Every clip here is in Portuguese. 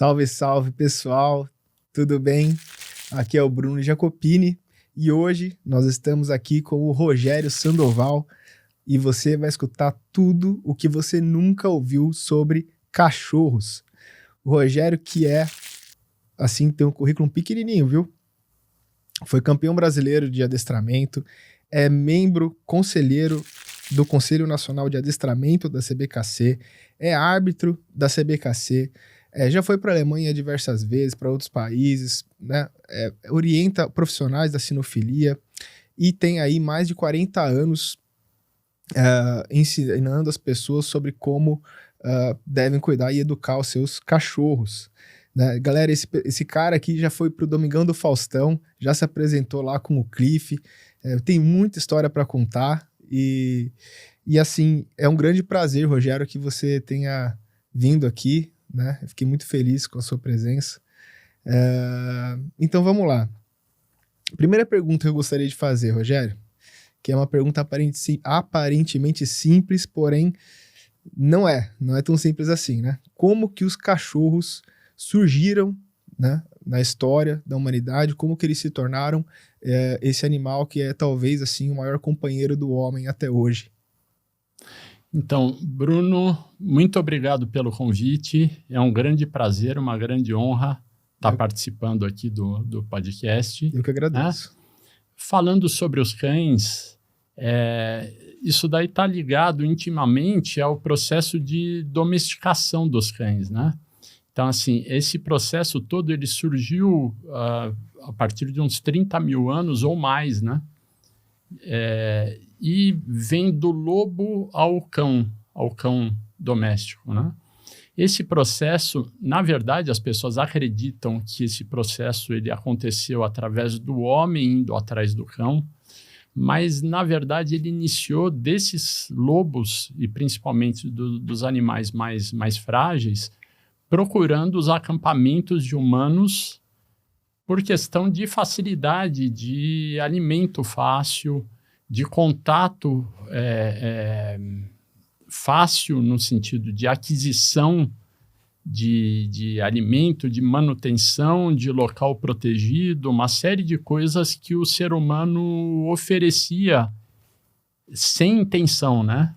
Salve, salve, pessoal! Tudo bem? Aqui é o Bruno Jacopini e hoje nós estamos aqui com o Rogério Sandoval e você vai escutar tudo o que você nunca ouviu sobre cachorros. O Rogério que assim, tem um currículo pequenininho, viu? Foi campeão brasileiro de adestramento, é membro conselheiro do Conselho Nacional de Adestramento da CBKC, é árbitro da CBKC, já foi para a Alemanha diversas vezes, para outros países, né? Orienta profissionais da sinofilia e tem aí mais de 40 anos ensinando as pessoas sobre como devem cuidar e educar os seus cachorros. Né? Galera, esse cara aqui já foi pro Domingão do Faustão, já se apresentou lá com o Cliff, tem muita história para contar e assim, é um grande prazer, Rogério, que você tenha vindo aqui, né? Eu fiquei muito feliz com a sua presença. Então vamos lá. Primeira pergunta que eu gostaria de fazer, Rogério, que é uma pergunta aparentemente simples, porém não é tão simples assim, né? Como que os cachorros surgiram, né, na história da humanidade, como que eles se tornaram esse animal que é talvez assim o maior companheiro do homem até hoje? Então, Bruno, muito obrigado pelo convite. É um grande prazer, uma grande honra estar participando aqui do podcast. Eu que agradeço. Falando sobre os cães, isso daí está ligado intimamente ao processo de domesticação dos cães, né? Então, assim, esse processo todo ele surgiu a partir de uns 30 mil anos ou mais, né? E vem do lobo ao cão doméstico, né? Esse processo, na verdade, as pessoas acreditam que esse processo ele aconteceu através do homem indo atrás do cão, mas, na verdade, ele iniciou desses lobos, e principalmente dos animais mais frágeis, procurando os acampamentos de humanos por questão de facilidade, de alimento fácil, de contato fácil no sentido de aquisição de alimento, de manutenção, de local protegido, uma série de coisas que o ser humano oferecia sem intenção, né?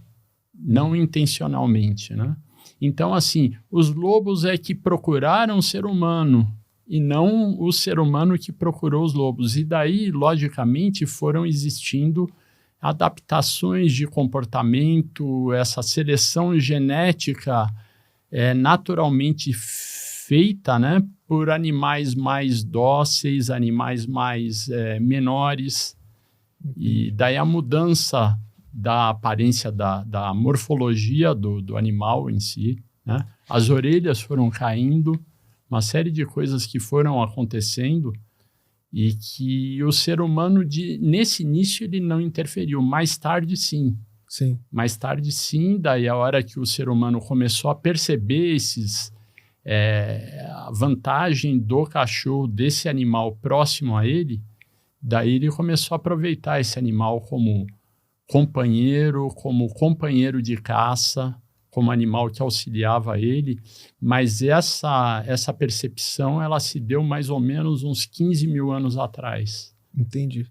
Não intencionalmente, né? Então, assim, os lobos é que procuraram o ser humano e não o ser humano que procurou os lobos. E daí, logicamente, foram existindo adaptações de comportamento, essa seleção genética naturalmente feita, né, por animais mais dóceis, animais mais menores. E daí a mudança da aparência, da morfologia do animal em si, né? As orelhas foram caindo, uma série de coisas que foram acontecendo e que o ser humano, nesse início, ele não interferiu. Mais tarde, sim. Sim. Mais tarde, sim. Daí a hora que o ser humano começou a perceber a vantagem do cachorro, desse animal próximo a ele, daí ele começou a aproveitar esse animal como companheiro de caça, como animal que auxiliava ele, mas essa percepção ela se deu mais ou menos uns 15 mil anos atrás. Entendi.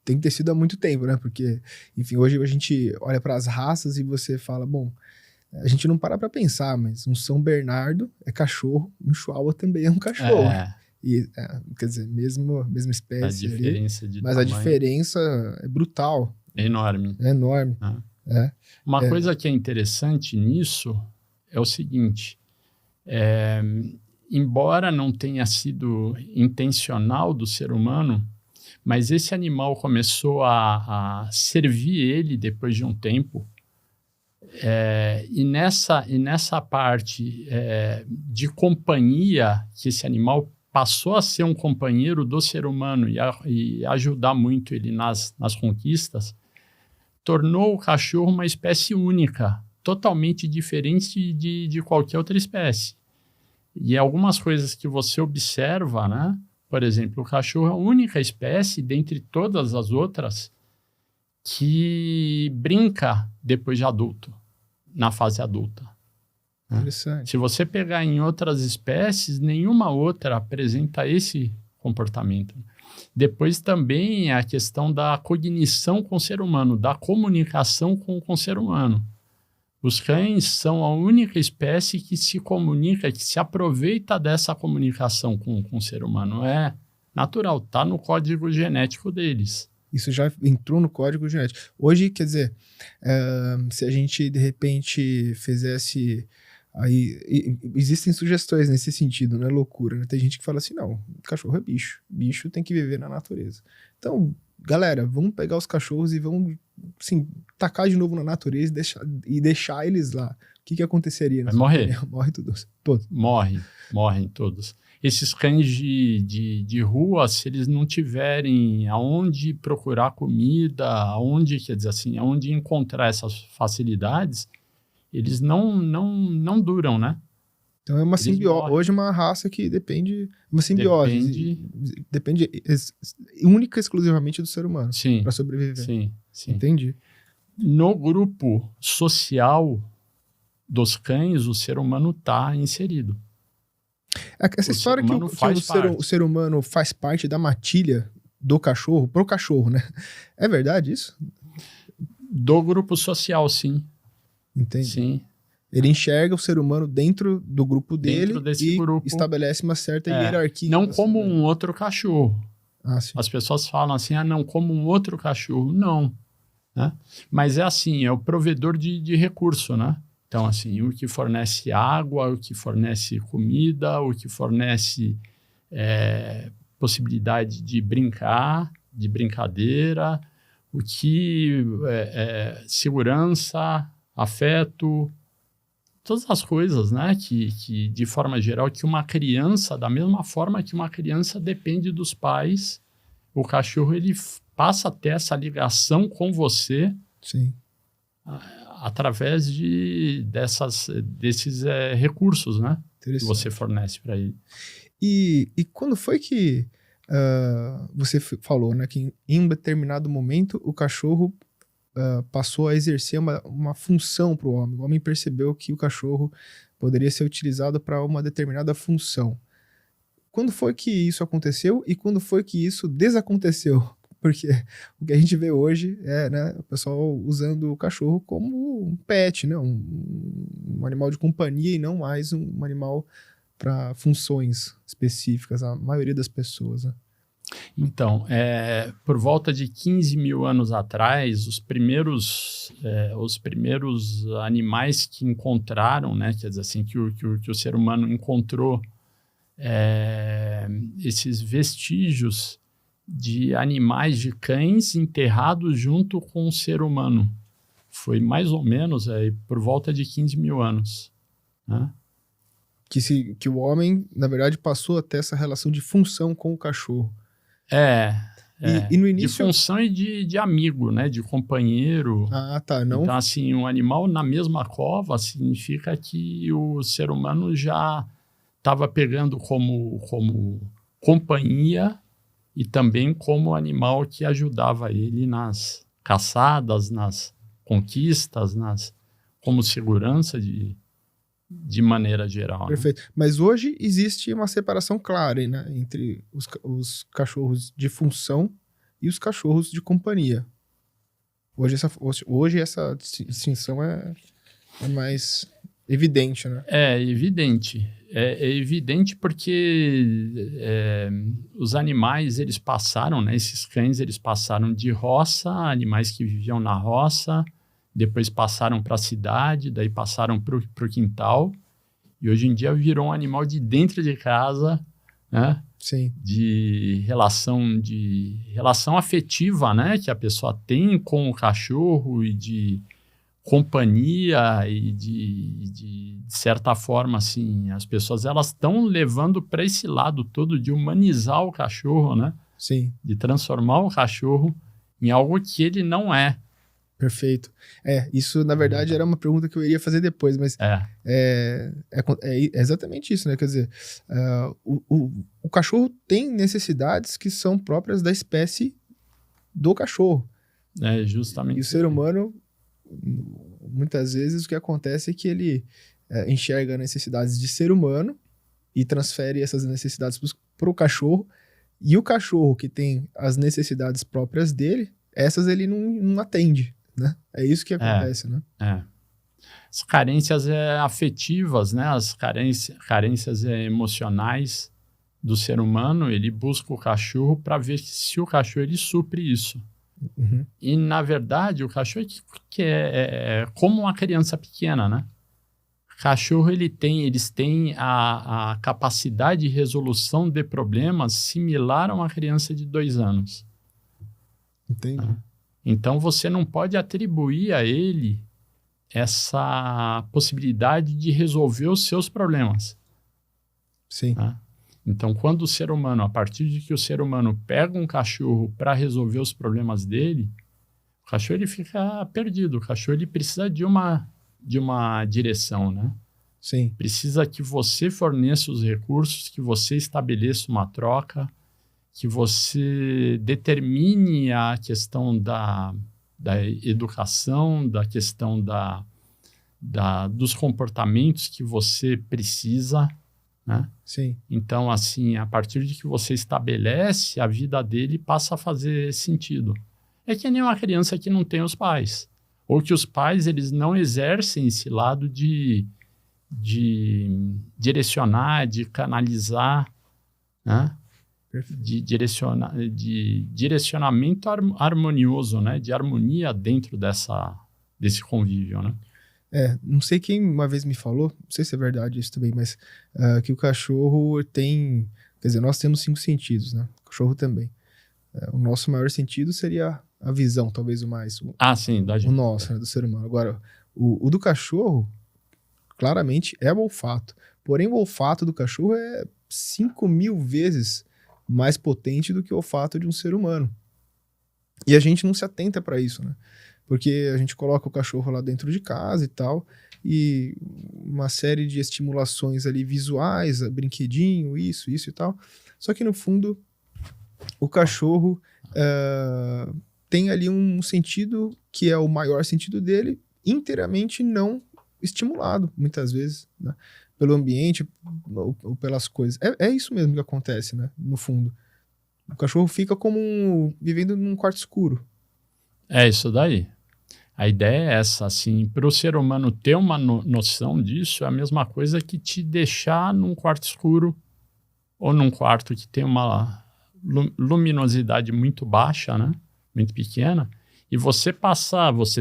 Tem que ter sido há muito tempo, né? Porque, enfim, hoje a gente olha para as raças e você fala, bom, a gente não para pensar, mas um São Bernardo é cachorro, um Chihuahua também é um cachorro. E, quer dizer, mesma espécie ali, mas a diferença é brutal. É enorme. É enorme. Uma coisa que é interessante nisso é o seguinte, embora não tenha sido intencional do ser humano, mas esse animal começou a servir ele depois de um tempo, e nessa parte de companhia que esse animal passou a ser um companheiro do ser humano e ajudar muito ele nas conquistas, tornou o cachorro uma espécie única, totalmente diferente de qualquer outra espécie. E algumas coisas que você observa, né? Por exemplo, o cachorro é a única espécie, dentre todas as outras, que brinca depois de adulto, na fase adulta. Interessante. Se você pegar em outras espécies, nenhuma outra apresenta esse comportamento. Depois também a questão da cognição com o ser humano, da comunicação com o ser humano. Os cães são a única espécie que se comunica, que se aproveita dessa comunicação com o ser humano. É natural, está no código genético deles. Isso já entrou no código genético. Hoje, quer dizer, se a gente, de repente, fizesse... Aí, existem sugestões nesse sentido, não é loucura, né? Tem gente que fala assim, não, cachorro é bicho. Bicho tem que viver na natureza. Então, galera, vamos pegar os cachorros e vamos, assim, tacar de novo na natureza e deixar eles lá. O que aconteceria? Vai morrer. Morre todos. Morrem todos. Esses cães de rua, se eles não tiverem aonde procurar comida, quer dizer assim, aonde encontrar essas facilidades, eles não duram, né? Então é uma simbiose. Hoje é uma raça que depende, uma simbiose. Depende única e exclusivamente do ser humano para sobreviver. Sim. Entendi. No grupo social dos cães, o ser humano está inserido. Essa história que o ser humano faz parte da matilha do cachorro, pro cachorro, né? É verdade isso? Do grupo social, sim. Entendi. Sim. Ele enxerga o ser humano dentro do grupo dele e grupo, estabelece uma certa hierarquia. Não como um outro cachorro. Sim. As pessoas falam assim, não, como um outro cachorro. Não. Né? Mas é assim, é o provedor de recurso, né? Então, assim, o que fornece água, o que fornece comida, o que fornece possibilidade de brincar, de brincadeira, o que segurança, afeto, todas as coisas, né, que de forma geral, que uma criança, da mesma forma que uma criança depende dos pais, o cachorro, ele passa a ter essa ligação com você. Sim. Através desses recursos, né, que você fornece para ele. E quando foi que você falou, né, que em um determinado momento o cachorro passou a exercer uma função para o homem. O homem percebeu que o cachorro poderia ser utilizado para uma determinada função. Quando foi que isso aconteceu e quando foi que isso desaconteceu? Porque o que a gente vê hoje é, né, o pessoal usando o cachorro como um pet, né, um animal de companhia e não mais um animal para funções específicas, a maioria das pessoas, né? Então, por volta de 15 mil anos atrás, os primeiros animais que encontraram, né, quer dizer assim, que o ser humano encontrou esses vestígios de animais, de cães enterrados junto com o ser humano. Foi mais ou menos por volta de 15 mil anos. Né? Que o homem, na verdade, passou a ter essa relação de função com o cachorro. E no início... De função e de amigo, né? De companheiro. Tá. Não... Então, assim, um animal na mesma cova significa que o ser humano já estava pegando como companhia e também como animal que ajudava ele nas caçadas, nas conquistas, como segurança de maneira geral. Perfeito. Né? Mas hoje existe uma separação clara, né, entre os cachorros de função e os cachorros de companhia. Hoje essa distinção é mais evidente, né? É evidente. É evidente porque os animais, eles passaram, né, esses cães, eles passaram de roça, animais que viviam na roça, depois passaram para a cidade, daí passaram para o quintal, e hoje em dia virou um animal de dentro de casa, né? Sim. De relação afetiva, né? Que a pessoa tem com o cachorro e de companhia e de certa forma, assim, as pessoas elas estão levando para esse lado todo de humanizar o cachorro, né? Sim. De transformar o cachorro em algo que ele não é. Perfeito. Isso na verdade era uma pergunta que eu iria fazer depois, mas é exatamente isso, né? Quer dizer, o cachorro tem necessidades que são próprias da espécie do cachorro. Justamente. E o ser humano, muitas vezes, o que acontece é que ele enxerga necessidades de ser humano e transfere essas necessidades para o cachorro, e o cachorro que tem as necessidades próprias dele, essas ele não atende, né? É isso que acontece, né? As carências afetivas, né? As carências emocionais do ser humano, ele busca o cachorro para ver se o cachorro ele supre isso. Uhum. E, na verdade, o cachorro que é como uma criança pequena, né? O cachorro, eles têm a capacidade de resolução de problemas similar a uma criança de 2 anos. Entendi. Tá? Então, você não pode atribuir a ele essa possibilidade de resolver os seus problemas. Sim. Tá? Então, quando o ser humano, a partir de que o ser humano pega um cachorro para resolver os problemas dele, o cachorro ele fica perdido. O cachorro ele precisa de uma direção, né? Sim. Precisa que você forneça os recursos, que você estabeleça uma troca, que você determine a questão da educação, da questão dos comportamentos que você precisa, né? Sim. Então, assim, a partir de que você estabelece, a vida dele passa a fazer sentido. É que nem uma criança que não tem os pais, ou que os pais eles não exercem esse lado de direcionar, de canalizar, né? De direcionamento harmonioso, né? De harmonia dentro desse convívio, né? Não sei quem uma vez me falou, não sei se é verdade isso também, mas que o cachorro tem, quer dizer, nós temos 5 sentidos, né? O cachorro também. O nosso maior sentido seria a visão, talvez o mais. Sim, da gente. O nosso, né, do ser humano. Agora, o do cachorro, claramente, é o olfato. Porém, o olfato do cachorro é 5.000 vezes mais potente do que o olfato de um ser humano. E a gente não se atenta para isso, né? Porque a gente coloca o cachorro lá dentro de casa e tal, e uma série de estimulações ali visuais, brinquedinho, isso e tal. Só que no fundo, o cachorro tem ali um sentido que é o maior sentido dele, inteiramente não estimulado, muitas vezes, né? Pelo ambiente ou pelas coisas. É isso mesmo que acontece, né? No fundo. O cachorro fica como vivendo num quarto escuro. É isso daí. A ideia é essa, assim, para o ser humano ter uma noção disso, é a mesma coisa que te deixar num quarto escuro ou num quarto que tem uma luminosidade muito baixa, né? Muito pequena, e você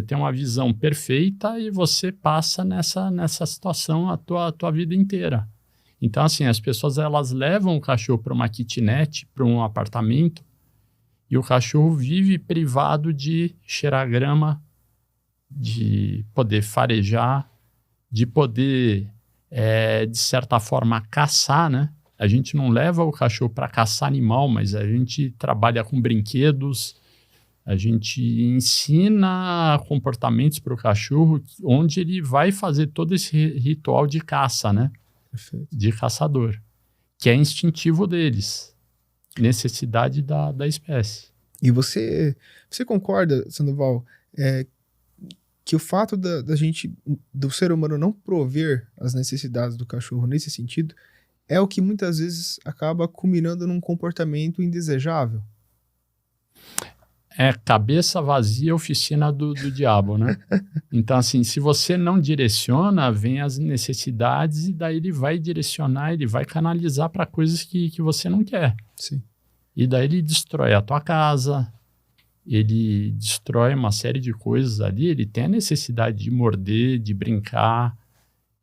tem uma visão perfeita e você passa nessa situação a tua vida inteira. Então, assim, as pessoas elas levam o cachorro para uma kitnet, para um apartamento, e o cachorro vive privado de cheirar grama, de poder farejar, de poder, de certa forma, caçar, né? A gente não leva o cachorro para caçar animal, mas a gente trabalha com brinquedos, a gente ensina comportamentos para o cachorro, onde ele vai fazer todo esse ritual de caça, né? Perfeito. De caçador, que é instintivo deles, necessidade da espécie. E você concorda, Sandoval, que o fato do ser humano não prover as necessidades do cachorro nesse sentido é o que muitas vezes acaba culminando num comportamento indesejável? É cabeça vazia, oficina do diabo, né? Então, assim, se você não direciona, vem as necessidades e daí ele vai direcionar, ele vai canalizar para coisas que você não quer. Sim. E daí ele destrói a tua casa, ele destrói uma série de coisas ali, ele tem a necessidade de morder, de brincar,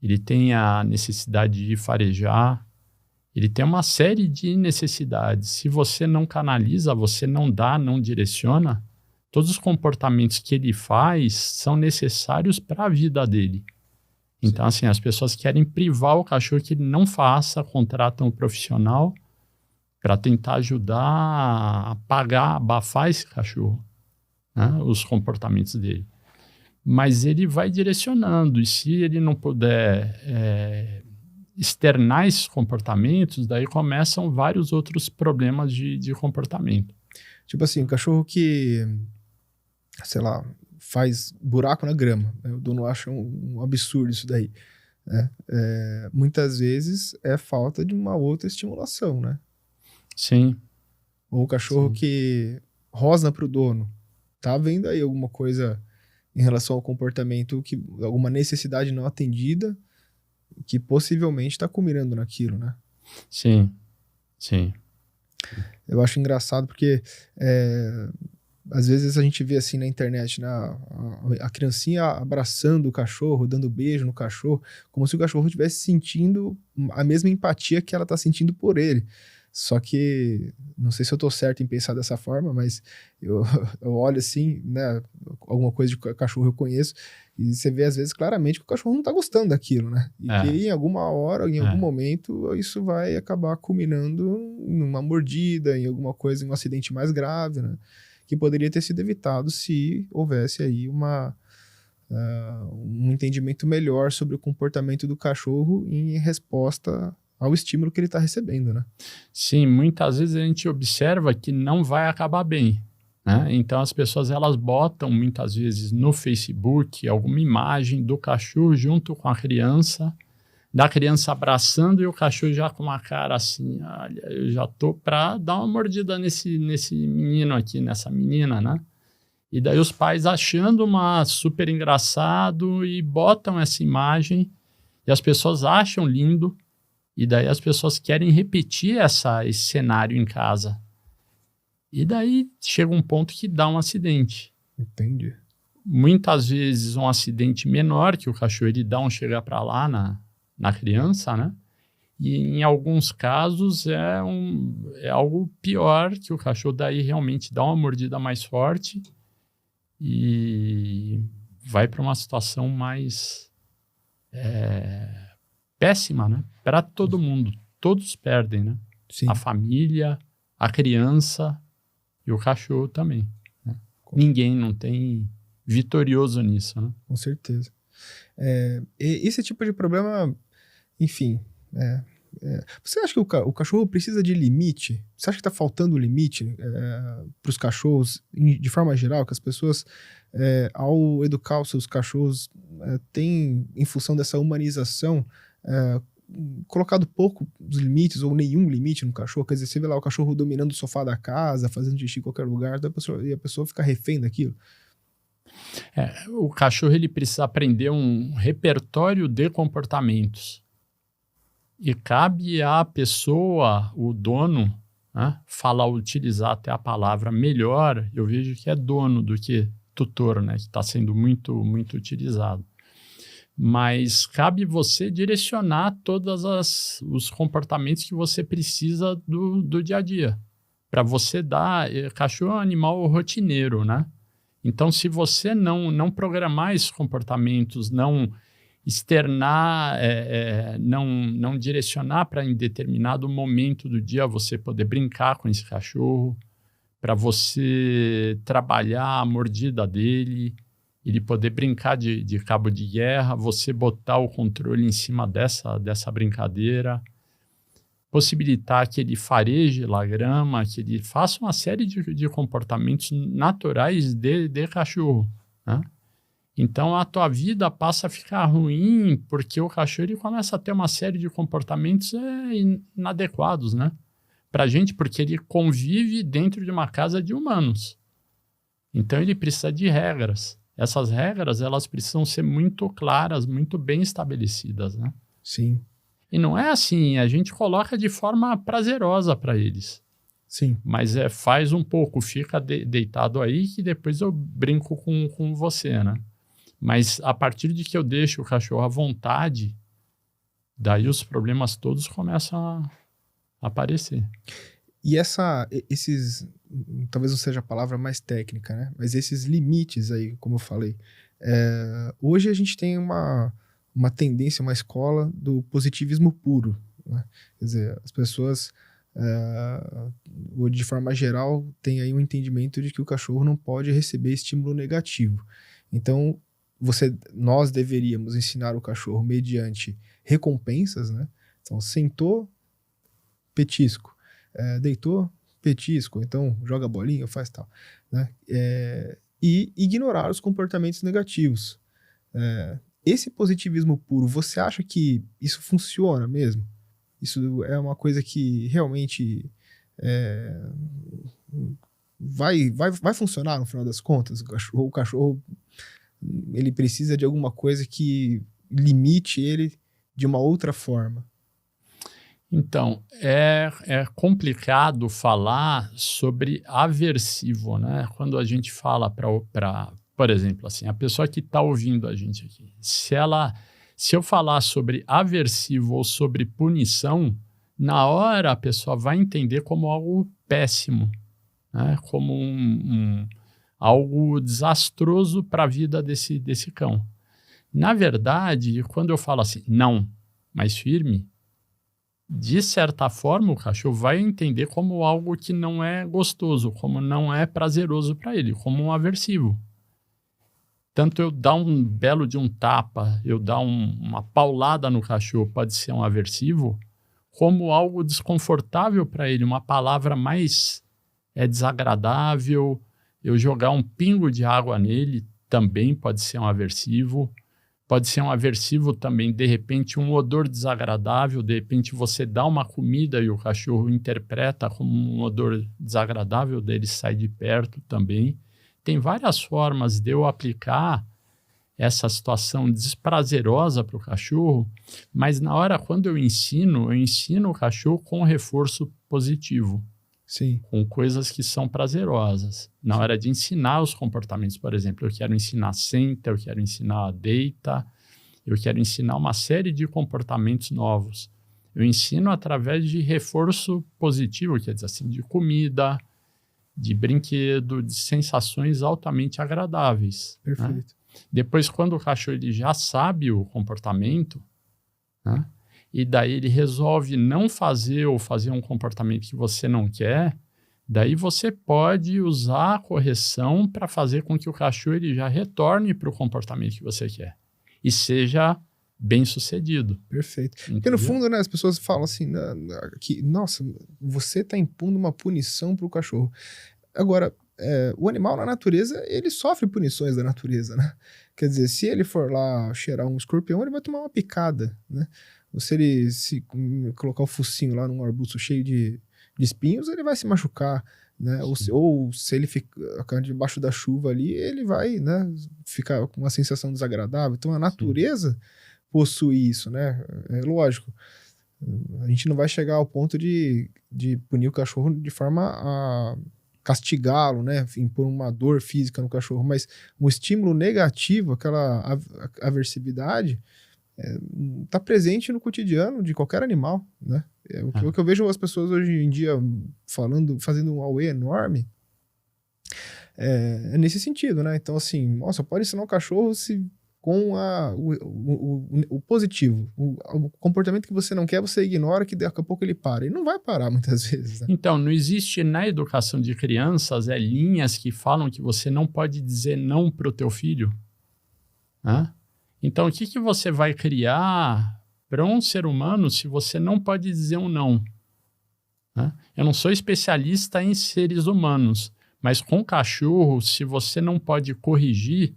ele tem a necessidade de farejar, ele tem uma série de necessidades. Se você não canaliza, você não dá, não direciona, todos os comportamentos que ele faz são necessários para a vida dele. Então, assim, as pessoas querem privar o cachorro que ele não faça, contratam um profissional para tentar ajudar a apagar, abafar esse cachorro, né, os comportamentos dele. Mas ele vai direcionando, e se ele não puder externar esses comportamentos, daí começam vários outros problemas de comportamento. Tipo assim, um cachorro que, sei lá, faz buraco na grama. O dono acha um absurdo isso daí. né? Muitas vezes é falta de uma outra estimulação, né? Sim. Ou o cachorro Sim. que rosna para o dono. Tá vendo aí alguma coisa em relação ao comportamento, alguma necessidade não atendida que possivelmente está culminando naquilo, né? Sim, sim. Eu acho engraçado porque às vezes a gente vê assim na internet, né, a criancinha abraçando o cachorro, dando beijo no cachorro, como se o cachorro estivesse sentindo a mesma empatia que ela está sentindo por ele. Só que, não sei se eu tô certo em pensar dessa forma, mas eu, eu olho assim, né, alguma coisa de cachorro eu conheço, e você vê às vezes claramente que o cachorro não tá gostando daquilo, né? E que É, em alguma hora, em algum é. momento, isso vai acabar culminando numa mordida, em alguma coisa, em um acidente mais grave, né? Que poderia ter sido evitado se houvesse aí um entendimento melhor sobre o comportamento do cachorro em resposta ao estímulo que ele está recebendo, né? Sim, muitas vezes a gente observa que não vai acabar bem, né? Então as pessoas elas botam muitas vezes no Facebook alguma imagem do cachorro junto com a criança, da criança abraçando e o cachorro já com uma cara assim, olha, eu já tô para dar uma mordida nesse menino aqui, nessa menina, né? E daí os pais achando uma super engraçado e botam essa imagem e as pessoas acham lindo. E daí as pessoas querem repetir esse cenário em casa. E daí chega um ponto que dá um acidente. Entendi. Muitas vezes um acidente menor, que o cachorro ele dá um chegar para lá na criança, né? E em alguns casos é algo pior, que o cachorro daí realmente dá uma mordida mais forte e vai para uma situação mais péssima, né? Para todo mundo. Todos perdem, né? A Sim, família, a criança e o cachorro também, né? com, Ninguém não tem vitorioso nisso, né? com certeza. E esse tipo de problema, enfim, você acha que o cachorro precisa de limite? Você acha que está faltando limite para os cachorros, de forma geral, que as pessoas, ao educar os seus cachorros, têm, em função dessa humanização, é, colocado pouco dos limites ou nenhum limite no cachorro? Quer dizer, você vê lá o cachorro dominando o sofá da casa, fazendo xixi em qualquer lugar, e a pessoa fica refém daquilo? O cachorro ele precisa aprender um repertório de comportamentos e cabe à pessoa, o dono, né, falar, utilizar até a palavra melhor. Eu vejo que é dono do que tutor, né, que está sendo muito utilizado. Mas cabe você direcionar todos os comportamentos que você precisa do dia a dia. Para você dar. Cachorro é um animal rotineiro, né? Então, se você não programar esses comportamentos, não externar, não direcionar para em determinado momento do dia você poder brincar com esse cachorro, para você trabalhar a mordida dele, ele poder brincar de cabo de guerra, você botar o controle em cima dessa brincadeira, possibilitar que ele fareje lá a grama, que ele faça uma série de comportamentos naturais de cachorro, né? Então a tua vida passa a ficar ruim porque o cachorro ele começa a ter uma série de comportamentos inadequados, né? Para a gente, porque ele convive dentro de uma casa de humanos. Então ele precisa de regras. Essas regras elas precisam ser muito claras, muito bem estabelecidas, né? Sim, E não é assim, a gente coloca de forma prazerosa para eles. sim. Mas faz um pouco, fica deitado aí que depois eu brinco com você, né? Mas a partir de que eu deixo o cachorro à vontade, daí os problemas todos começam a aparecer. E esses, talvez não seja a palavra mais técnica, né? Mas esses limites aí, como eu falei, hoje a gente tem uma tendência, uma escola do positivismo puro, né? Quer dizer, as pessoas, de forma geral, têm aí um entendimento de que o cachorro não pode receber estímulo negativo. Então, nós deveríamos ensinar o cachorro mediante recompensas, né? Então, sentou, petisco. Deitou, petisco, então joga bolinha, faz tal, né? E ignorar os comportamentos negativos. esse positivismo puro, você acha que isso funciona mesmo? Isso é uma coisa que realmente vai funcionar no final das contas? O cachorro ele precisa de alguma coisa que limite ele de uma outra forma. Então, é complicado falar sobre aversivo, né? Quando a gente fala por exemplo, assim, a pessoa que está ouvindo a gente aqui, se eu falar sobre aversivo ou sobre punição, na hora a pessoa vai entender como algo péssimo, né? Como algo desastroso para a vida desse cão. Na verdade, quando eu falo assim, não, mais firme, de certa forma, o cachorro vai entender como algo que não é gostoso, como não é prazeroso para ele, como um aversivo. Tanto eu dar um belo de um tapa, eu dar uma paulada no cachorro pode ser um aversivo, como algo desconfortável para ele, uma palavra mais desagradável, eu jogar um pingo de água nele também pode ser um aversivo. Pode ser um aversivo também, de repente, um odor desagradável, de repente você dá uma comida e o cachorro interpreta como um odor desagradável, dele sai de perto também. Tem várias formas de eu aplicar essa situação desprazerosa para o cachorro, mas na hora quando eu ensino o cachorro com reforço positivo. Sim. Com coisas que são prazerosas. Na hora de ensinar os comportamentos, por exemplo, eu quero ensinar senta, eu quero ensinar deita, eu quero ensinar uma série de comportamentos novos. Eu ensino através de reforço positivo, quer dizer assim, de comida, de brinquedo, de sensações altamente agradáveis. Perfeito. Né? Depois, quando o cachorro ele já sabe o comportamento, né? E daí ele resolve não fazer ou fazer um comportamento que você não quer, daí você pode usar a correção para fazer com que o cachorro ele já retorne para o comportamento que você quer e seja bem sucedido. Perfeito. Entendeu? Porque no fundo, né, as pessoas falam assim, que, nossa, você está impondo uma punição para o cachorro. Agora, o animal na natureza, ele sofre punições da natureza, né? Quer dizer, se ele for lá cheirar um escorpião, ele vai tomar uma picada, né? Ou se ele colocar o focinho lá num arbusto cheio de espinhos, ele vai se machucar, né? Ou se ele ficar debaixo da chuva ali, ele vai, né, ficar com uma sensação desagradável. Então a natureza possui isso, né? É lógico. A gente não vai chegar ao ponto de punir o cachorro de forma a castigá-lo, né? Impor uma dor física no cachorro, mas um estímulo negativo, aquela aversividade, está presente no cotidiano de qualquer animal, né? O que eu vejo as pessoas hoje em dia fazendo um auê enorme nesse sentido, né? Então, assim, nossa, pode ensinar o cachorro com o positivo. O comportamento que você não quer, você ignora, que daqui a pouco ele para. Ele não vai parar muitas vezes, né? Então, não existe na educação de crianças linhas que falam que você não pode dizer não para o teu filho, né? Então, o que você vai criar para um ser humano se você não pode dizer um não? Né? Eu não sou especialista em seres humanos, mas com cachorro, se você não pode corrigir,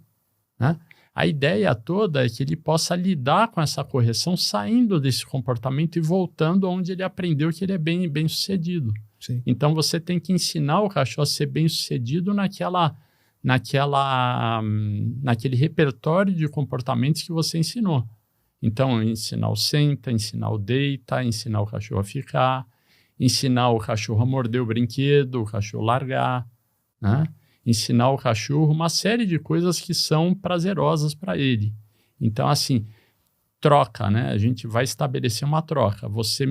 né? A ideia toda é que ele possa lidar com essa correção saindo desse comportamento e voltando onde ele aprendeu que ele é bem sucedido. Sim. Então, você tem que ensinar o cachorro a ser bem sucedido naquele repertório de comportamentos que você ensinou. Então, ensinar o senta, ensinar o deita, ensinar o cachorro a ficar, ensinar o cachorro a morder o brinquedo, o cachorro largar, né? Ensinar o cachorro uma série de coisas que são prazerosas para ele. Então, assim, troca, né? A gente vai estabelecer uma troca. Você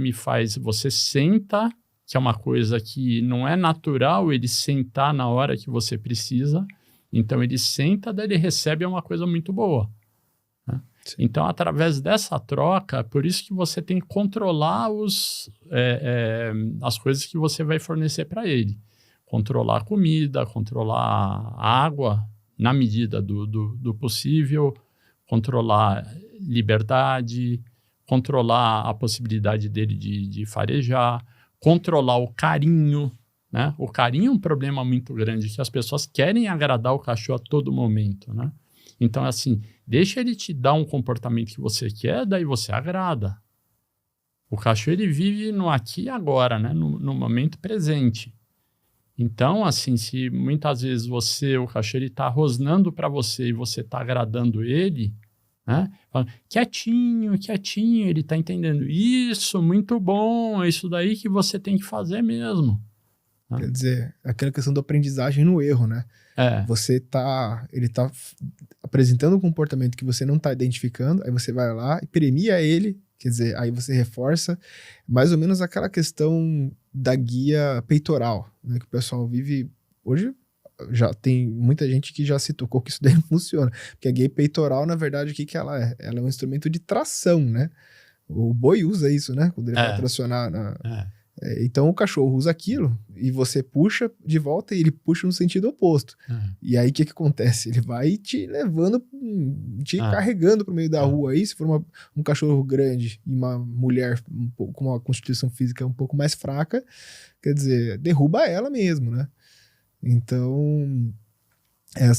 senta, que é uma coisa que não é natural ele sentar na hora que você precisa. Então, ele senta, daí ele recebe uma coisa muito boa. Né? Então, através dessa troca, por isso que você tem que controlar as coisas que você vai fornecer para ele. Controlar a comida, controlar a água na medida do possível, controlar liberdade, controlar a possibilidade dele de farejar, controlar o carinho, né? O carinho é um problema muito grande, que as pessoas querem agradar o cachorro a todo momento, né? Então, assim, deixa ele te dar um comportamento que você quer, daí você agrada. O cachorro, ele vive no aqui e agora, né? No momento presente. Então, assim, se muitas vezes o cachorro, ele tá rosnando para você e você tá agradando ele, né? Fala, quietinho, quietinho, ele tá entendendo. Isso, muito bom, é isso daí que você tem que fazer mesmo. Quer dizer, aquela questão da aprendizagem no erro, né? É, Ele tá apresentando um comportamento que você não tá identificando, aí você vai lá e premia ele, quer dizer, aí você reforça mais ou menos aquela questão da guia peitoral, né? Que o pessoal vive hoje. Já tem muita gente que já se tocou que isso daí não funciona. Porque a guia peitoral, na verdade, o que que ela é? Ela é um instrumento de tração, né? O boi usa isso, né? Quando ele vai tracionar. Então o cachorro usa aquilo e você puxa de volta e ele puxa no sentido oposto. E aí o que que acontece? Ele vai te levando, te carregando pro meio da rua aí. Se for um cachorro grande e uma mulher com uma constituição física um pouco mais fraca, quer dizer, derruba ela mesmo, né? Então,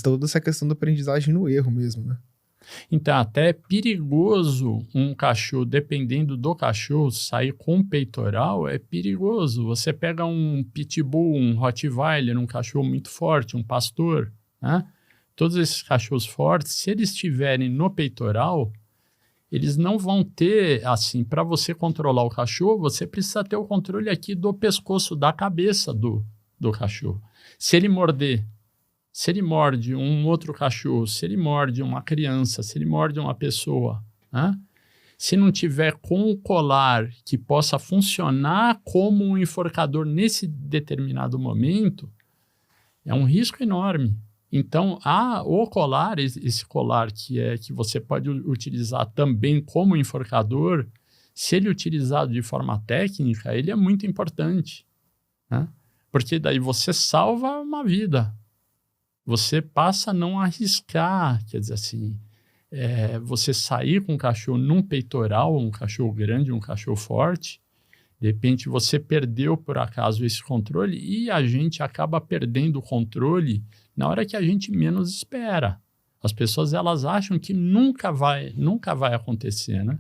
toda essa questão da aprendizagem no erro mesmo, né? Então, até é perigoso um cachorro, dependendo do cachorro, sair com peitoral, é perigoso. Você pega um pitbull, um rottweiler, um cachorro muito forte, um pastor, né? Todos esses cachorros fortes, se eles estiverem no peitoral, eles não vão ter, assim, para você controlar o cachorro, você precisa ter o controle aqui do pescoço, da cabeça do cachorro. Se ele morde um outro cachorro, se ele morde uma criança, se ele morde uma pessoa, né? Se não tiver com o colar que possa funcionar como um enforcador nesse determinado momento, é um risco enorme. Então, o colar, esse colar que você pode utilizar também como enforcador, se ele utilizado de forma técnica, ele é muito importante, né? Porque daí você salva uma vida. Você passa a não arriscar, quer dizer assim, você sair com um cachorro num peitoral, um cachorro grande, um cachorro forte, de repente você perdeu por acaso esse controle e a gente acaba perdendo o controle na hora que a gente menos espera. As pessoas, elas acham que nunca vai acontecer, né?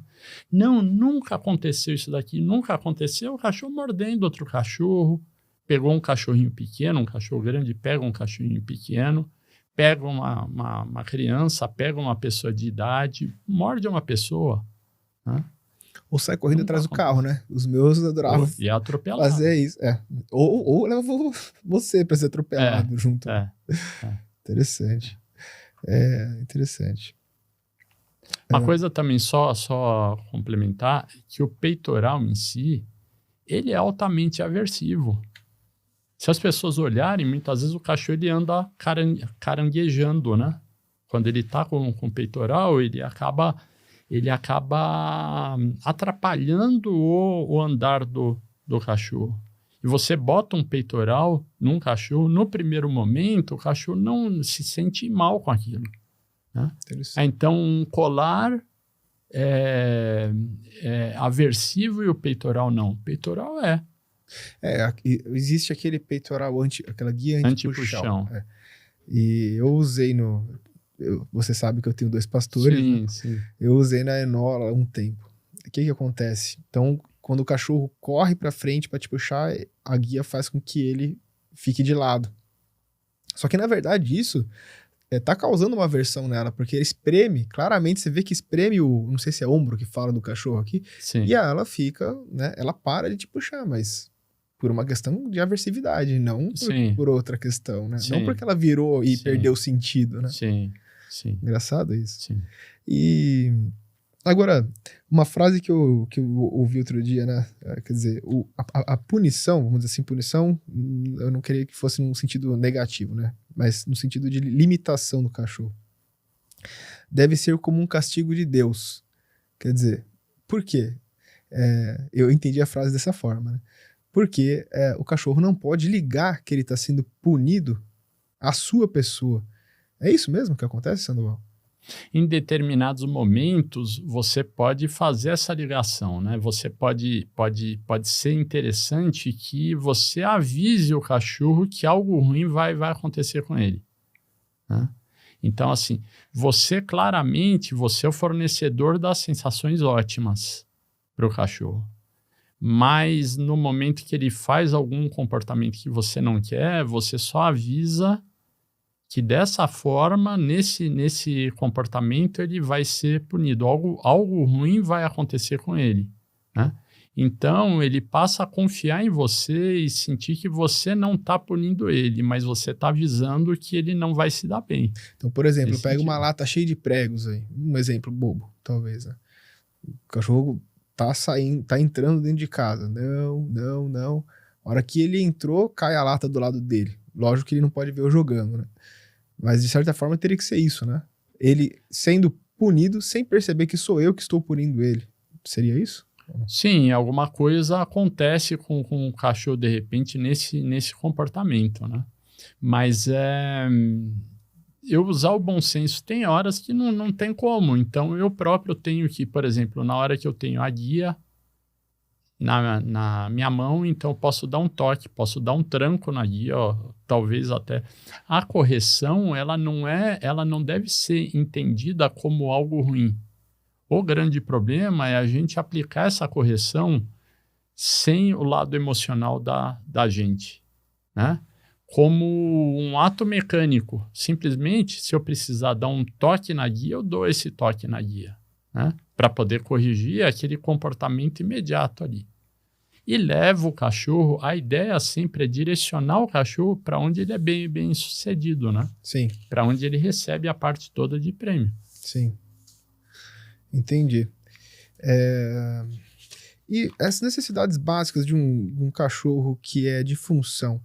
Não, nunca aconteceu isso daqui, nunca aconteceu, o cachorro mordendo outro cachorro, pegou um cachorrinho pequeno, um cachorro grande pega um cachorrinho pequeno, pega uma criança, pega uma pessoa de idade, morde uma pessoa, né? Ou sai correndo atrás do carro, né? Os meus adoravam E é atropelado. fazer isso. Ou leva você pra ser atropelado junto. Interessante. Interessante. Uma coisa também, só complementar, que o peitoral em si, ele é altamente aversivo. Se as pessoas olharem, muitas vezes o cachorro ele anda caranguejando, né? Quando ele está com o peitoral, ele acaba atrapalhando o andar do cachorro. E você bota um peitoral num cachorro, no primeiro momento, o cachorro não se sente mal com aquilo, né? Então, um colar é aversivo e o peitoral não. O peitoral existe aquele peitoral, aquela guia anti-puxão. E eu usei você sabe que eu tenho 2 pastores. Sim, né? sim. Eu usei na Enola um tempo. O que acontece? Então, quando o cachorro corre para frente para te puxar, a guia faz com que ele fique de lado. Só que, na verdade, isso tá causando uma aversão nela, porque ele espreme, claramente você vê que espreme não sei se é ombro que fala do cachorro aqui, Sim. e ela fica, né, ela para de te puxar, mas por uma questão de aversividade, não por outra questão, né? Sim. Não porque ela virou e perdeu o sentido, né? Sim. Engraçado isso. Sim. E agora, uma frase que eu ouvi outro dia, né? Quer dizer, a punição, vamos dizer assim, punição, eu não queria que fosse num sentido negativo, né? Mas no sentido de limitação do cachorro. Deve ser como um castigo de Deus. Quer dizer, por quê? Eu entendi a frase dessa forma, né? Porque o cachorro não pode ligar que ele está sendo punido à sua pessoa. É isso mesmo que acontece, Sandoval? Em determinados momentos, você pode fazer essa ligação, né? Você pode ser interessante que você avise o cachorro que algo ruim vai acontecer com ele, né? Então, assim, você claramente, você é o fornecedor das sensações ótimas para o cachorro. Mas no momento que ele faz algum comportamento que você não quer, você só avisa que dessa forma, nesse comportamento, ele vai ser punido. Algo ruim vai acontecer com ele, né? Então, ele passa a confiar em você e sentir que você não está punindo ele, mas você está avisando que ele não vai se dar bem. Então, por exemplo, Nesse pega uma sentido. lata cheia de pregos aí. Um exemplo bobo, talvez, né? O cachorro tá saindo, tá entrando dentro de casa. Não, não, não. A hora que ele entrou, cai a lata do lado dele. Lógico que ele não pode ver eu jogando, né? Mas de certa forma teria que ser isso, né? Ele sendo punido sem perceber que sou eu que estou punindo ele. Seria isso? Sim, alguma coisa acontece com o cachorro, de repente, nesse comportamento, né? Mas eu usar o bom senso, tem horas que não tem como. Então, eu próprio tenho que, por exemplo, na hora que eu tenho a guia na minha mão, então eu posso dar um toque, posso dar um tranco na guia, ó, talvez até. A correção, ela não deve ser entendida como algo ruim. O grande problema é a gente aplicar essa correção sem o lado emocional da gente, né? Como um ato mecânico. Simplesmente, se eu precisar dar um toque na guia, eu dou esse toque na guia, né? Para poder corrigir aquele comportamento imediato ali. E leva o cachorro, a ideia sempre é direcionar o cachorro para onde ele é bem sucedido, né? Sim, Para onde ele recebe a parte toda de prêmio. sim. Entendi. E essas necessidades básicas de um cachorro que é de função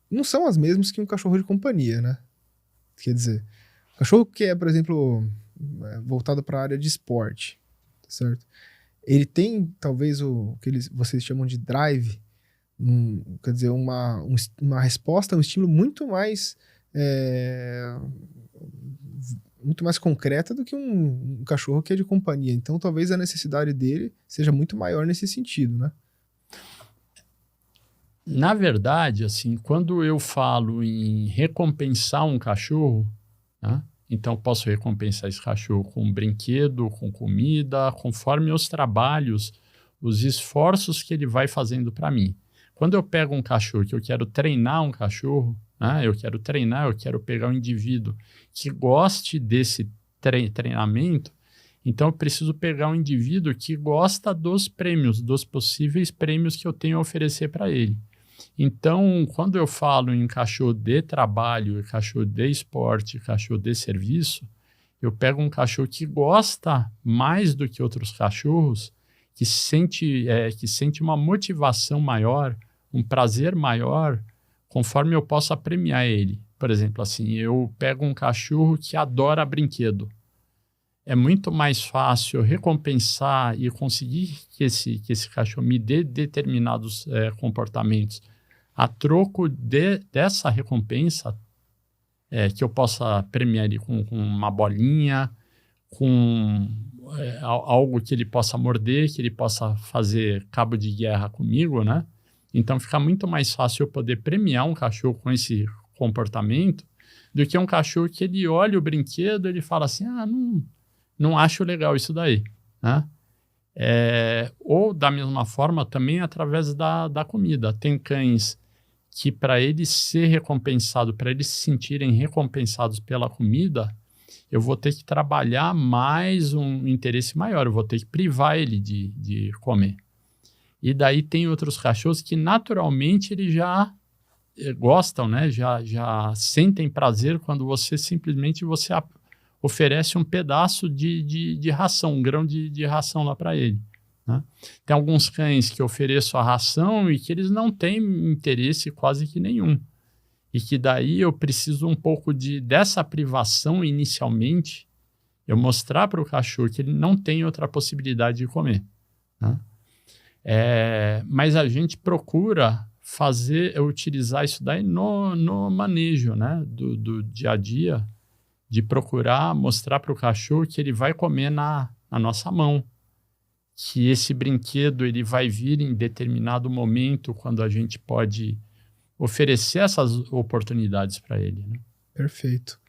não são as mesmas que um cachorro de companhia, né? Quer dizer, o cachorro que é, por exemplo, voltado para a área de esporte, tá certo? Ele tem, talvez, o que vocês chamam de drive, quer dizer, uma resposta, um estímulo muito mais concreta do que um cachorro que é de companhia. Então, talvez a necessidade dele seja muito maior nesse sentido, né? Na verdade, assim, quando eu falo em recompensar um cachorro, né, então posso recompensar esse cachorro com um brinquedo, com comida, conforme os trabalhos, os esforços que ele vai fazendo para mim. Quando eu pego um cachorro que eu quero treinar um cachorro, né, eu quero pegar um indivíduo que goste desse treinamento, então eu preciso pegar um indivíduo que gosta dos prêmios, dos possíveis prêmios que eu tenho a oferecer para ele. Então, quando eu falo em cachorro de trabalho, cachorro de esporte, cachorro de serviço, eu pego um cachorro que gosta mais do que outros cachorros, que sente uma motivação maior, um prazer maior, conforme eu possa premiar ele. Por exemplo, assim, eu pego um cachorro que adora brinquedo. É muito mais fácil recompensar e conseguir que esse cachorro me dê determinados comportamentos a troco dessa recompensa, que eu possa premiar ele com uma bolinha, com algo que ele possa morder, que ele possa fazer cabo de guerra comigo, né? Então fica muito mais fácil eu poder premiar um cachorro com esse comportamento do que um cachorro que ele olha o brinquedo e ele fala assim, não acho legal isso daí, né? Ou da mesma forma também através da comida. Tem cães que para eles ser recompensado, para eles se sentirem recompensados pela comida, eu vou ter que trabalhar mais um interesse maior, eu vou ter que privar ele de comer. E daí tem outros cachorros que naturalmente eles já gostam, né? Já sentem prazer quando você simplesmente oferece um pedaço de ração, um grão de ração lá para ele, né? Tem alguns cães que eu ofereço a ração e que eles não têm interesse quase que nenhum. E que daí eu preciso um pouco dessa privação inicialmente, eu mostrar para o cachorro que ele não tem outra possibilidade de comer, né? Mas a gente procura utilizar isso daí no manejo, né? do dia a dia, de procurar mostrar para o cachorro que ele vai comer na nossa mão, que esse brinquedo ele vai vir em determinado momento quando a gente pode oferecer essas oportunidades para ele, né? Perfeito.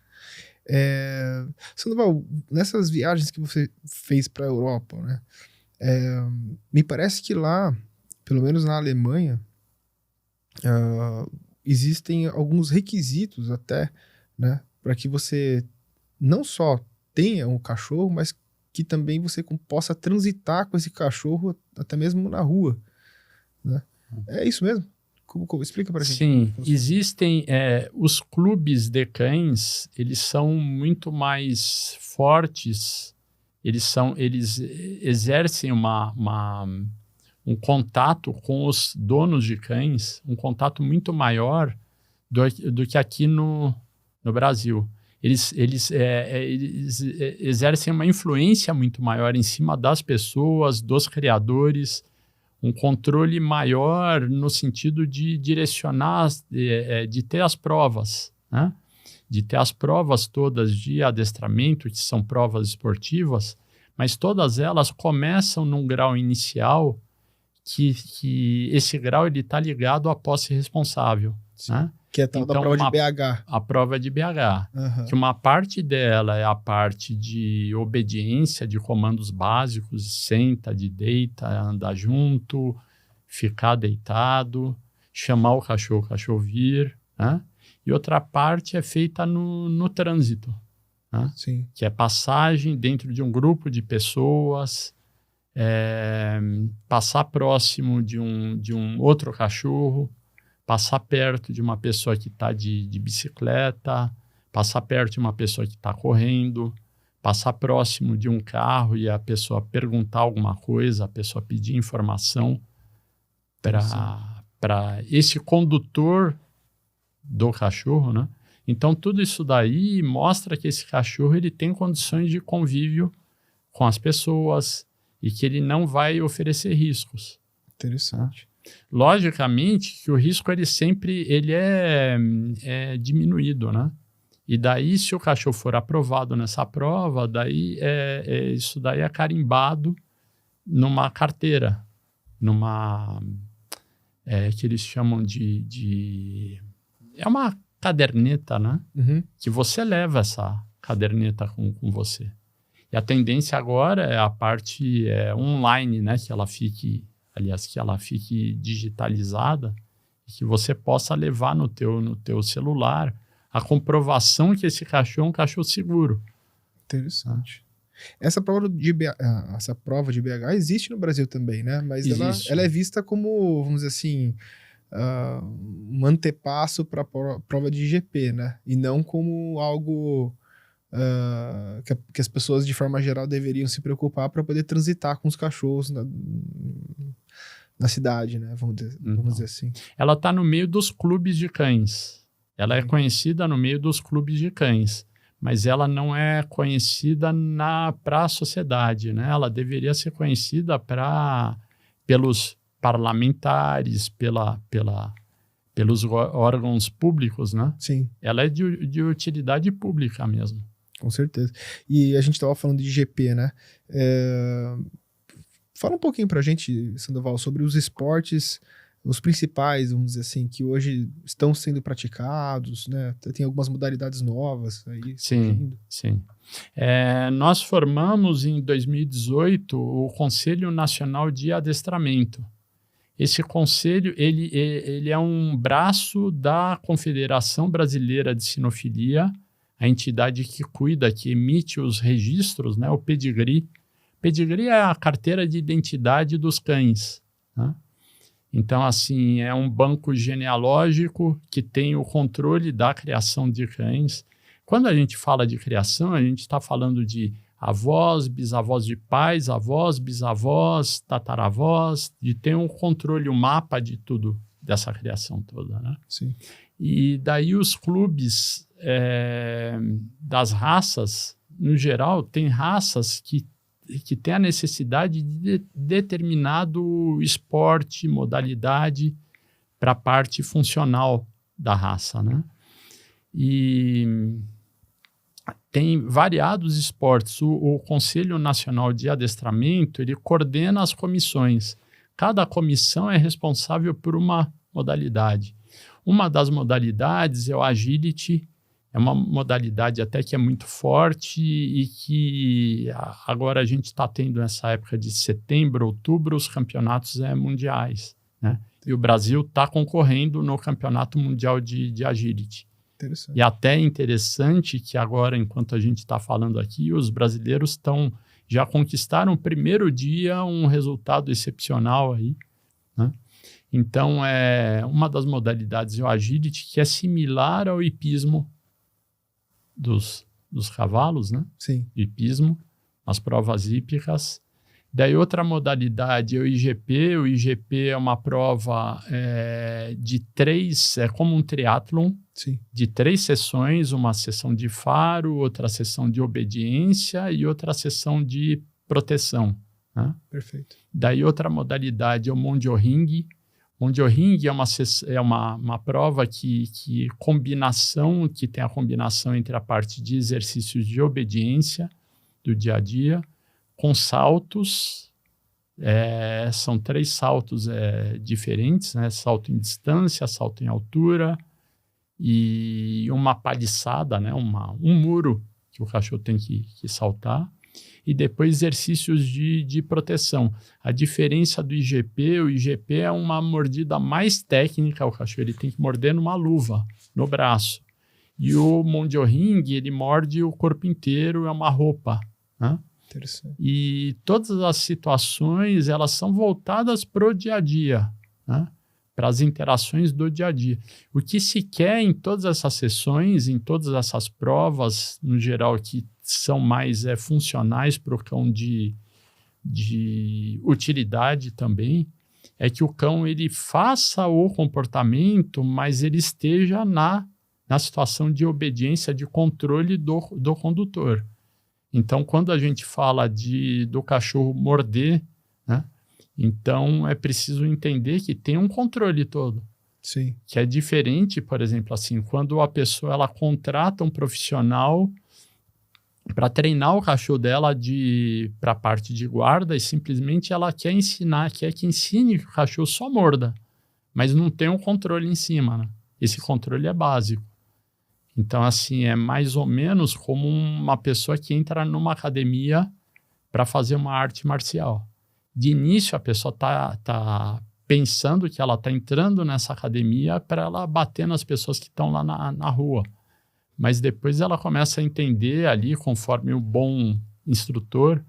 Sandoval, nessas viagens que você fez para a Europa, né? Me parece que lá, pelo menos na Alemanha, existem alguns requisitos até, né? Para que você não só tenha um cachorro, mas que também você possa transitar com esse cachorro até mesmo na rua, né? É isso mesmo? Explica pra gente. Sim, existem os clubes de cães, eles são muito mais fortes, eles exercem um contato com os donos de cães, um contato muito maior do que aqui no Brasil. Eles exercem uma influência muito maior em cima das pessoas, dos criadores, um controle maior no sentido de direcionar, de ter as provas, né? De ter as provas todas de adestramento, que são provas esportivas, mas todas elas começam num grau inicial que esse grau está ligado à posse responsável, né? Que é tal da prova de BH. A prova de BH. Uhum. Que uma parte dela é a parte de obediência, de comandos básicos, senta, de deita, andar junto, ficar deitado, chamar o cachorro vir, né? E outra parte é feita no trânsito, né? Sim. Que é passagem dentro de um grupo de pessoas, passar próximo de um outro cachorro, passar perto de uma pessoa que está de bicicleta, passar perto de uma pessoa que está correndo, passar próximo de um carro e a pessoa perguntar alguma coisa, a pessoa pedir informação para esse condutor do cachorro, né? Então, tudo isso daí mostra que esse cachorro ele tem condições de convívio com as pessoas e que ele não vai oferecer riscos. Interessante. Logicamente que o risco ele é diminuído, né? E daí, se o cachorro for aprovado nessa prova, daí isso daí é carimbado numa carteira, que eles chamam é uma caderneta, né? Uhum. Que você leva essa caderneta com você. E a tendência agora é a parte online, né? Que ela fique digitalizada e que você possa levar no teu celular a comprovação que esse cachorro é um cachorro seguro. Interessante. Essa prova de BH existe no Brasil também, né? Mas ela é vista como, vamos dizer assim, um antepasso para a prova de GP, né? E não como algo que as pessoas, de forma geral, deveriam se preocupar para poder transitar com os cachorros na cidade, né? Vamos dizer assim. Ela está no meio dos clubes de cães. Ela é conhecida no meio dos clubes de cães, mas ela não é conhecida para a sociedade, né? Ela deveria ser conhecida pelos parlamentares, pelos órgãos públicos, né? Sim. Ela é de utilidade pública mesmo. Com certeza. E a gente estava falando de GP, né? Fala um pouquinho pra gente, Sandoval, sobre os esportes, os principais, vamos dizer assim, que hoje estão sendo praticados, né? Tem algumas modalidades novas aí. Sim. Nós formamos em 2018 o Conselho Nacional de Adestramento. Esse conselho ele é um braço da Confederação Brasileira de Sinofilia, a entidade que cuida, que emite os registros, né? O pedigree. Pedigree é a carteira de identidade dos cães, né? Então, assim, é um banco genealógico que tem o controle da criação de cães. Quando a gente fala de criação, a gente está falando de avós, bisavós de pais, avós, bisavós, tataravós, de ter um controle, um mapa de tudo, dessa criação toda, né? Sim. E daí os clubes das raças, no geral, tem raças que tem a necessidade de determinado esporte, modalidade para a parte funcional da raça, né? E tem variados esportes. O Conselho Nacional de Adestramento, ele coordena as comissões. Cada comissão é responsável por uma modalidade. Uma das modalidades é o agility, É uma modalidade até que é muito forte e que agora a gente está tendo nessa época de setembro, outubro, os campeonatos mundiais, né? E o Brasil está concorrendo no Campeonato Mundial de Agility. Interessante. E até é interessante que agora, enquanto a gente está falando aqui, os brasileiros já conquistaram no primeiro dia um resultado excepcional aí, né? Então, é uma das modalidades do Agility que é similar ao hipismo dos cavalos, né? Sim. Hipismo, as provas hípicas. Daí outra modalidade é o IGP. O IGP é uma prova de 3, é como um triatlon, Sim. de 3 sessões, uma sessão de faro, outra sessão de obediência e outra sessão de proteção, né? Perfeito. Daí outra modalidade é o Mondial-Ring. Mondial-Ring é uma prova que tem a combinação entre a parte de exercícios de obediência do dia a dia, com saltos, são 3 saltos diferentes, né? Salto em distância, salto em altura e uma paliçada, né? Um muro que o cachorro tem que saltar. E depois exercícios de proteção. A diferença do IGP, o IGP é uma mordida mais técnica, o cachorro ele tem que morder numa luva, no braço. E o Mondial Ring, ele morde o corpo inteiro, é uma roupa, né? Interessante. E todas as situações, elas são voltadas para o dia a dia, né? Para as interações do dia a dia. O que se quer em todas essas sessões, em todas essas provas, no geral, que são mais funcionais para o cão de utilidade também, é que o cão ele faça o comportamento, mas ele esteja na situação de obediência, de controle do condutor. Então, quando a gente fala do cachorro morder, né, então é preciso entender que tem um controle todo. Sim. Que é diferente, por exemplo, assim, quando a pessoa ela contrata um profissional para treinar o cachorro dela para a parte de guarda e simplesmente ela quer que ensine que o cachorro só morda, mas não tem um controle em cima, né? Esse controle é básico. Então, assim, é mais ou menos como uma pessoa que entra numa academia para fazer uma arte marcial. De início, a pessoa tá pensando que ela está entrando nessa academia para ela bater nas pessoas que estão lá na rua. Mas depois ela começa a entender ali, conforme o bom instrutor,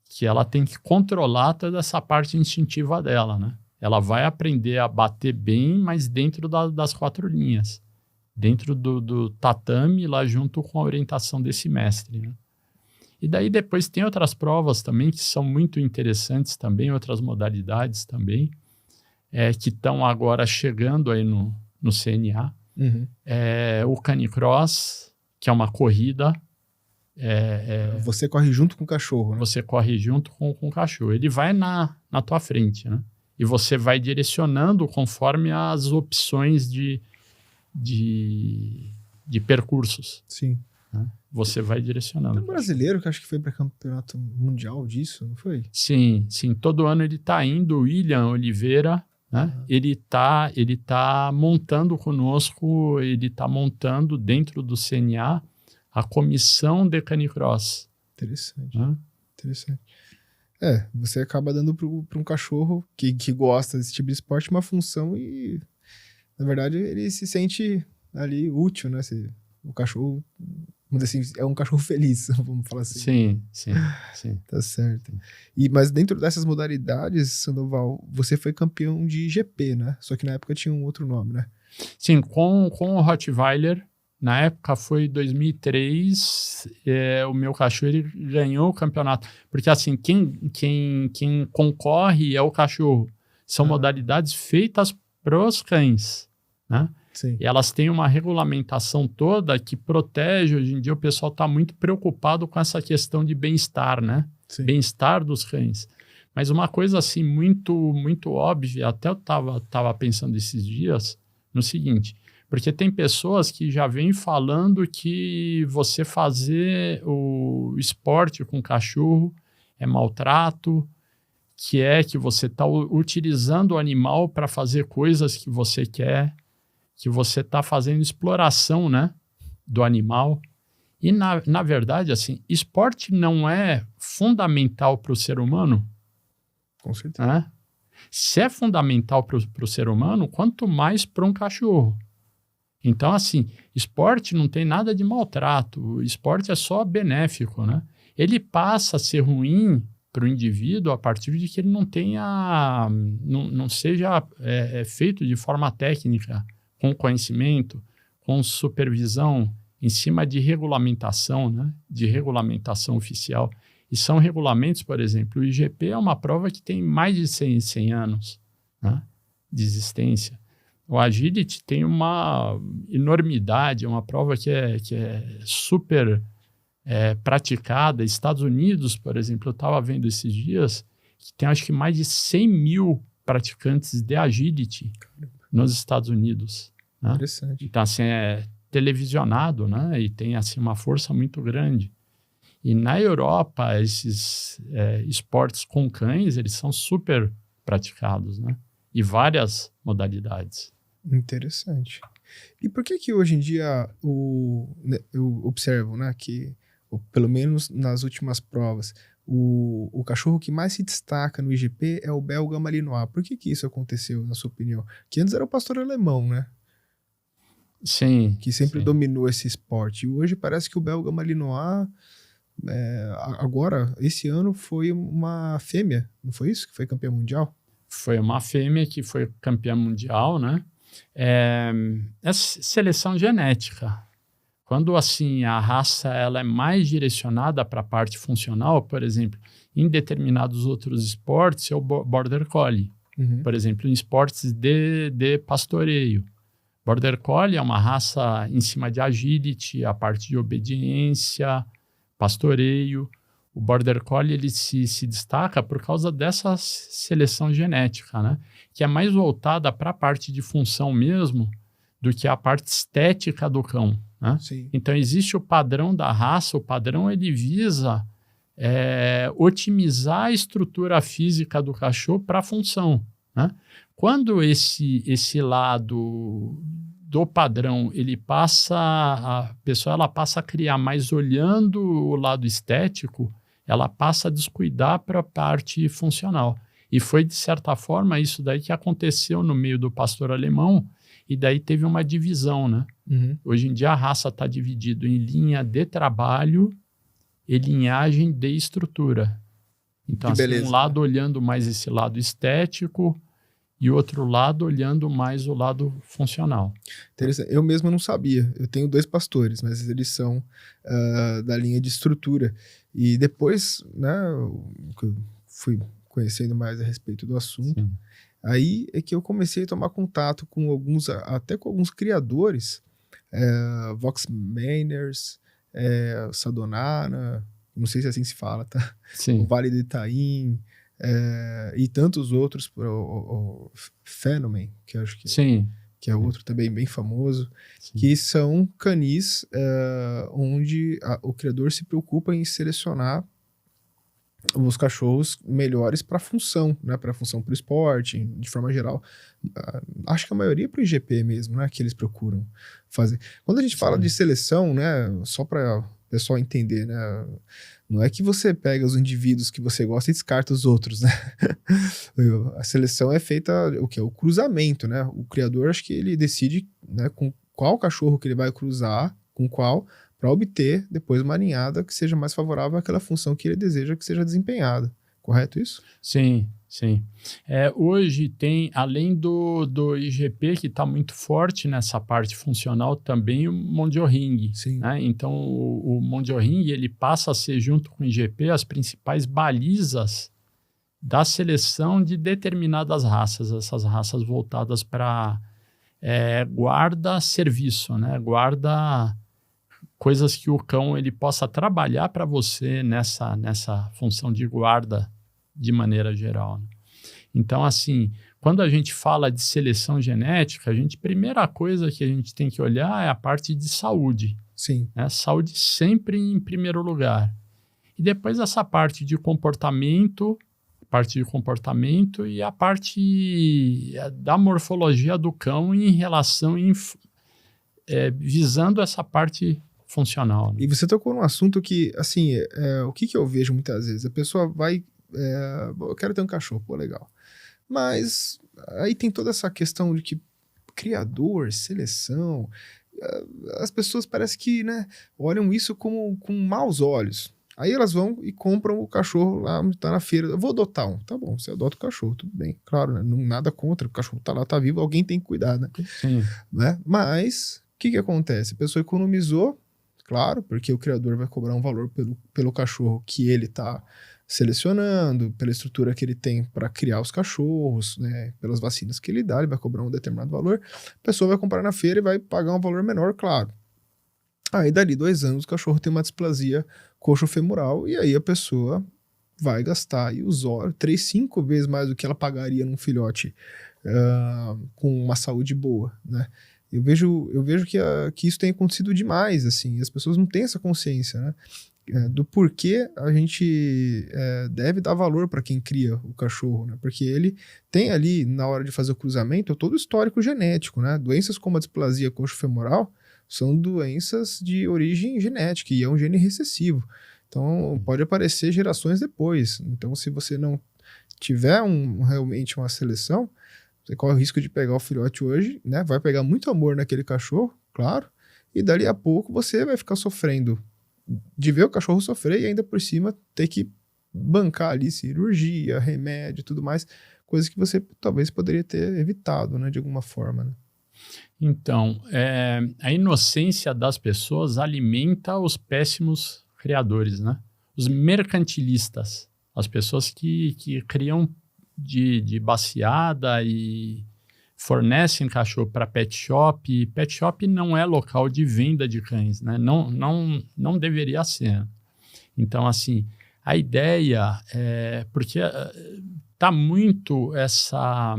que ela tem que controlar toda essa parte instintiva dela, né? Ela vai aprender a bater bem, mas dentro das 4 linhas. Dentro do tatame, lá junto com a orientação desse mestre, né? E daí depois tem outras provas também que são muito interessantes também, outras modalidades também, que estão agora chegando aí no CNA. Uhum. O Canicross, que é uma corrida. Você corre junto com o cachorro, né? Você corre junto com o cachorro. Ele vai na tua frente, né? E você vai direcionando conforme as opções de percursos. Sim. Né? Você vai direcionando. Tem um brasileiro que acho que foi para campeonato mundial disso, não foi? Sim. Todo ano ele está indo, o William Oliveira, né? Uhum. Ele tá montando conosco, ele está montando dentro do CNA a comissão de Canicross. Interessante. Né? Interessante. Você acaba dando para um cachorro que gosta desse tipo de esporte uma função e, na verdade, ele se sente ali útil, né? O cachorro, vamos dizer assim, é um cachorro feliz, vamos falar assim. Sim. Tá certo. Mas dentro dessas modalidades, Sandoval, você foi campeão de GP, né? Só que na época tinha um outro nome, né? Sim, com o Rottweiler, na época foi 2003, o meu cachorro ele ganhou o campeonato. Porque assim, quem concorre é o cachorro. São modalidades feitas para os cães, né? Sim. E elas têm uma regulamentação toda que protege. Hoje em dia o pessoal está muito preocupado com essa questão de bem-estar, né? Sim. Bem-estar dos cães. Mas uma coisa assim muito, muito óbvia, até eu tava pensando esses dias, no seguinte, porque tem pessoas que já vêm falando que você fazer o esporte com cachorro é maltrato, que você está utilizando o animal para fazer coisas que você quer, que você está fazendo exploração, né, do animal. E, na verdade, assim, esporte não é fundamental para o ser humano? Com certeza. Né? Se é fundamental para o ser humano, quanto mais para um cachorro. Então, assim, esporte não tem nada de maltrato, o esporte é só benéfico, né? Ele passa a ser ruim para o indivíduo a partir de que ele não tenha, não seja feito de forma técnica, com conhecimento, com supervisão, em cima de regulamentação, né? De regulamentação oficial. E são regulamentos, por exemplo, o IGP é uma prova que tem mais de 100 anos, né, de existência. O Agility tem uma enormidade, é uma prova que é super praticada. Estados Unidos, por exemplo, eu estava vendo esses dias, que tem acho que mais de 100 mil praticantes de Agility nos Estados Unidos. Né? Interessante. Então, assim, é televisionado, né? E tem assim, uma força muito grande. E na Europa, esses esportes com cães, eles são super praticados, né? E várias modalidades. Interessante. E por que hoje em dia eu observo, né, que pelo menos nas últimas provas, o cachorro que mais se destaca no IGP é o belga malinois? Por que isso aconteceu, na sua opinião? Que antes era o pastor alemão, né? Sim. Que sempre sim. dominou esse esporte. E hoje parece que o belga malinois, agora, esse ano, foi uma fêmea, não foi isso? Que foi campeã mundial? Foi uma fêmea que foi campeã mundial, né? É seleção genética. Quando, assim, a raça ela é mais direcionada para a parte funcional, por exemplo, em determinados outros esportes, é o Border Collie. Uhum. Por exemplo, em esportes de pastoreio. Border Collie é uma raça em cima de agility, a parte de obediência, pastoreio. O Border Collie ele se destaca por causa dessa seleção genética, né? Que é mais voltada para a parte de função mesmo do que a parte estética do cão. Né? Sim. Então, existe o padrão da raça, o padrão ele visa otimizar a estrutura física do cachorro para a função. Né? Quando esse lado do padrão, a pessoa ela passa a criar mais olhando o lado estético, ela passa a descuidar para a parte funcional. E foi, de certa forma, isso daí que aconteceu no meio do pastor alemão, e daí teve uma divisão, né? Uhum. Hoje em dia a raça está dividida em linha de trabalho e linhagem de estrutura. Então, assim, um lado olhando mais esse lado estético e outro lado olhando mais o lado funcional. Interessante. Eu mesmo não sabia. Eu tenho 2 pastores, mas eles são da linha de estrutura. E depois, né, eu fui conhecendo mais a respeito do assunto. Sim. Aí é que eu comecei a tomar contato com até com alguns criadores, Vox Manners, Sadonara, não sei se assim se fala, tá? Sim. O Vale do Itaim, e tantos outros, o Fenomen, que eu acho que, Sim. que é outro também bem famoso, Sim. que são canis onde o criador se preocupa em selecionar os cachorros melhores para a função, né? Para a função para o esporte, de forma geral. Acho que a maioria é para o IGP mesmo, né? Que eles procuram fazer. Quando a gente fala de seleção, né? Só para o pessoal entender, né? Não é que você pega os indivíduos que você gosta e descarta os outros, né? A seleção é feita, o cruzamento, né? O criador, acho que ele decide, né, com qual cachorro que ele vai cruzar, com qual, para obter depois uma ninhada que seja mais favorável àquela função que ele deseja que seja desempenhada. Correto isso? Sim, sim. Hoje tem, além do IGP, que está muito forte nessa parte funcional, também o Mondial-Ring. Sim. Né? Então, o Mondial-Ring ele passa a ser, junto com o IGP, as principais balizas da seleção de determinadas raças, essas raças voltadas para guarda-serviço, né? Guarda coisas que o cão ele possa trabalhar para você nessa função de guarda de maneira geral. Né? Então, assim, quando a gente fala de seleção genética, primeira coisa que a gente tem que olhar é a parte de saúde. Sim. Né? Saúde sempre em primeiro lugar. E depois essa parte de comportamento e a parte da morfologia do cão em relação visando essa parte funcional. Né? E você tocou num assunto que, assim, o que eu vejo muitas vezes? A pessoa vai... eu quero ter um cachorro, pô, legal. Mas aí tem toda essa questão de que criador, seleção... as pessoas parecem que, né, olham isso com maus olhos. Aí elas vão e compram o cachorro lá onde tá na feira. Eu vou adotar um. Tá bom, você adota o cachorro, tudo bem. Claro, né, nada contra, o cachorro tá lá, tá vivo, alguém tem que cuidar, né? Sim. Né? Mas, o que acontece? A pessoa economizou, claro, porque o criador vai cobrar um valor pelo cachorro que ele tá selecionando, pela estrutura que ele tem para criar os cachorros, né, pelas vacinas que ele dá, ele vai cobrar um determinado valor, a pessoa vai comprar na feira e vai pagar um valor menor, claro. Aí, dali 2 anos, o cachorro tem uma displasia coxofemoral e aí a pessoa vai gastar e os olhos 3, 5 vezes mais do que ela pagaria num filhote com uma saúde boa, né? Eu vejo que isso tem acontecido demais, assim, as pessoas não têm essa consciência, né? Do porquê a gente deve dar valor para quem cria o cachorro, né? Porque ele tem ali, na hora de fazer o cruzamento, todo o histórico genético, né? Doenças como a displasia coxofemoral são doenças de origem genética e é um gene recessivo. Então, pode aparecer gerações depois. Então, se você não tiver realmente uma seleção, você corre o risco de pegar o filhote hoje, né? Vai pegar muito amor naquele cachorro, claro, e dali a pouco você vai ficar sofrendo de ver o cachorro sofrer e ainda por cima ter que bancar ali cirurgia, remédio e tudo mais, coisas que você talvez poderia ter evitado, né, de alguma forma, né? Então, a inocência das pessoas alimenta os péssimos criadores, né? Os mercantilistas, as pessoas que criam de baciada e fornecem cachorro para pet shop. Pet shop não é local de venda de cães, né? Não deveria ser. Então, assim, a ideia porque tá muito essa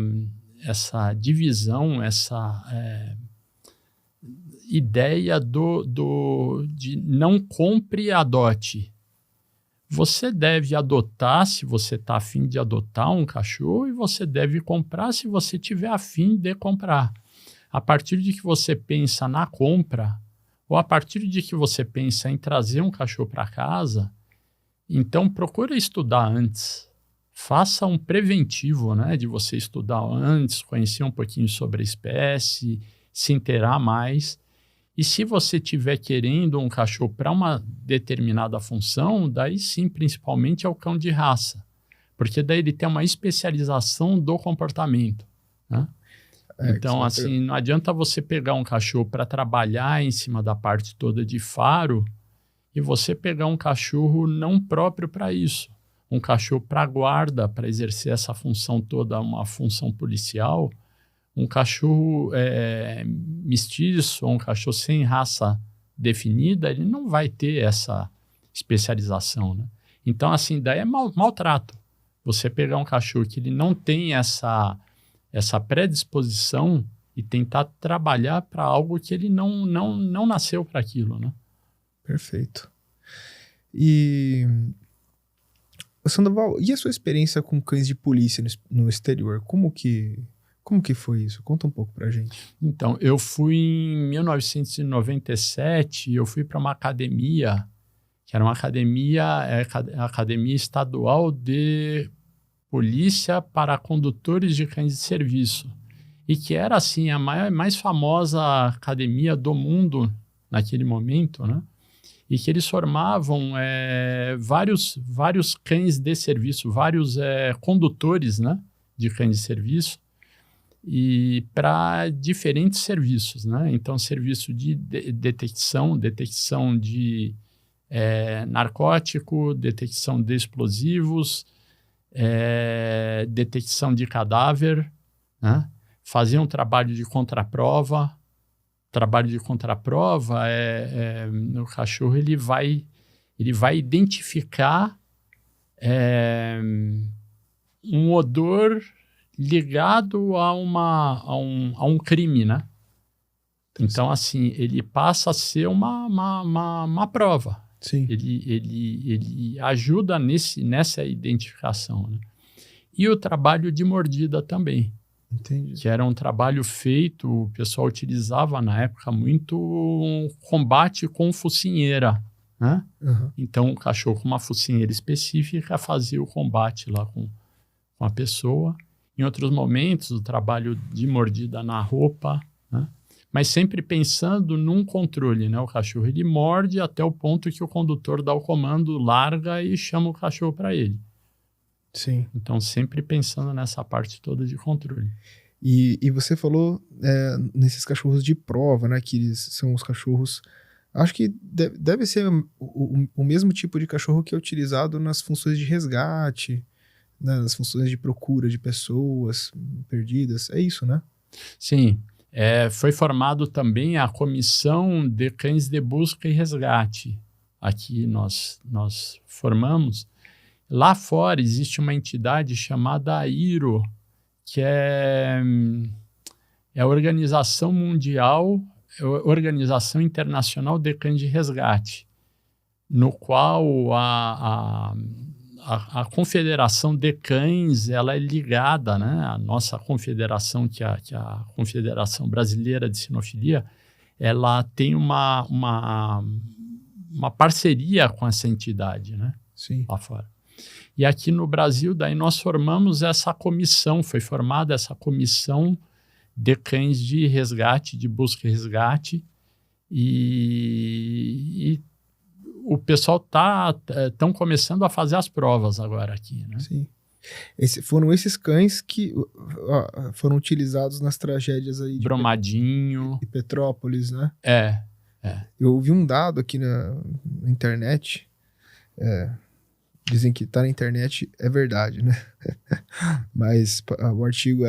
divisão, essa ideia de não compre e adote. Você deve adotar se você está afim de adotar um cachorro e você deve comprar se você tiver afim de comprar. A partir de que você pensa na compra ou a partir de que você pensa em trazer um cachorro para casa, então procura estudar antes. Faça um preventivo, né, de você estudar antes, conhecer um pouquinho sobre a espécie, se inteirar mais. E se você estiver querendo um cachorro para uma determinada função, daí sim, principalmente é o cão de raça. Porque daí ele tem uma especialização do comportamento, né? Então, assim, não adianta você pegar um cachorro para trabalhar em cima da parte toda de faro e você pegar um cachorro não próprio para isso. Um cachorro para guarda, para exercer essa função toda, uma função policial. Um cachorro mestiço, ou um cachorro sem raça definida, ele não vai ter essa especialização, né? Então, assim, daí é maltrato. Você pegar um cachorro que ele não tem essa predisposição e tentar trabalhar para algo que ele não nasceu para aquilo, né? Perfeito. E, Sandoval, e a sua experiência com cães de polícia no exterior? Como que foi isso? Conta um pouco pra gente. Então, eu fui em 1997, eu fui para uma academia, que era uma academia, a Academia Estadual de Polícia para Condutores de Cães de Serviço, e que era, assim, a mais famosa academia do mundo naquele momento, né? E que eles formavam vários cães de serviço, vários condutores, né, de cães de serviço, e para diferentes serviços, né? Então, serviço de detecção de narcótico, detecção de explosivos, detecção de cadáver, né? Faziam trabalho de contraprova. Trabalho de contraprova o cachorro ele vai identificar um odor ligado a um crime, né? Então, assim, ele passa a ser uma prova. Sim. Ele ajuda nessa identificação, né? E o trabalho de mordida também. Entendi. que era um trabalho feito, o pessoal utilizava na época muito um combate com focinheira, né? Aham. Então, o cachorro com uma focinheira específica fazia o combate lá com a pessoa. Em outros momentos, o trabalho de mordida na roupa, né? Mas sempre pensando num controle, né? O cachorro, ele morde até o ponto que o condutor dá o comando, larga e chama o cachorro para ele. Sim. Então, sempre pensando nessa parte toda de controle. E você falou nesses cachorros de prova, né? Que eles são os cachorros. Acho que deve ser o mesmo tipo de cachorro que é utilizado nas funções de resgate, né, nas funções de procura de pessoas perdidas. É isso, né? Sim, foi formado também a Comissão de Cães de Busca e Resgate. Aqui nós formamos. Lá fora existe uma entidade chamada AIRO, que é a Organização Mundial, Organização Internacional de Cães de Resgate, no qual a Confederação de Cães ela é ligada, né? A nossa confederação, que é a Confederação Brasileira de Sinofilia, ela tem uma parceria com essa entidade, né? Sim. Lá fora. E aqui no Brasil, daí nós formamos essa comissão, foi formada essa comissão de cães de resgate, de busca e resgate, e o pessoal estão começando a fazer as provas agora aqui, né? Sim. Foram esses cães que foram utilizados nas tragédias aí de Brumadinho. e Petrópolis, né? É. Eu ouvi um dado aqui na internet. Dizem que tá na internet, é verdade, né? Mas o artigo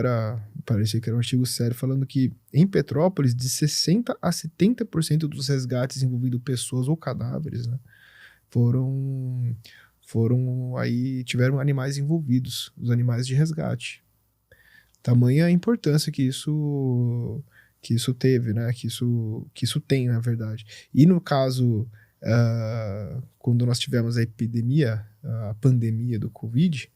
parecia que era um artigo sério, falando que em Petrópolis, de 60% a 70% dos resgates envolvendo pessoas ou cadáveres, né? Tiveram animais envolvidos, os animais de resgate. Tamanha a importância que isso teve, né? Que isso tem, na verdade. E no caso, quando nós tivemos a pandemia do Covid,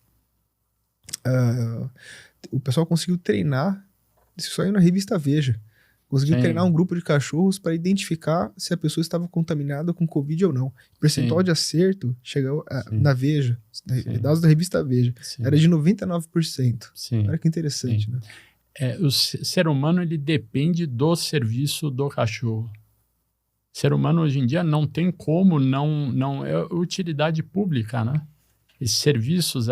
o pessoal conseguiu treinar, isso saiu na revista Veja, conseguiu treinar um grupo de cachorros para identificar se a pessoa estava contaminada com Covid ou não. O percentual de acerto chegou na Veja, dados da revista Veja, era de 99%. Sim. Olha que interessante, né? O ser humano ele depende do serviço do cachorro. O ser humano hoje em dia não tem como não é utilidade pública, né? Esses serviços,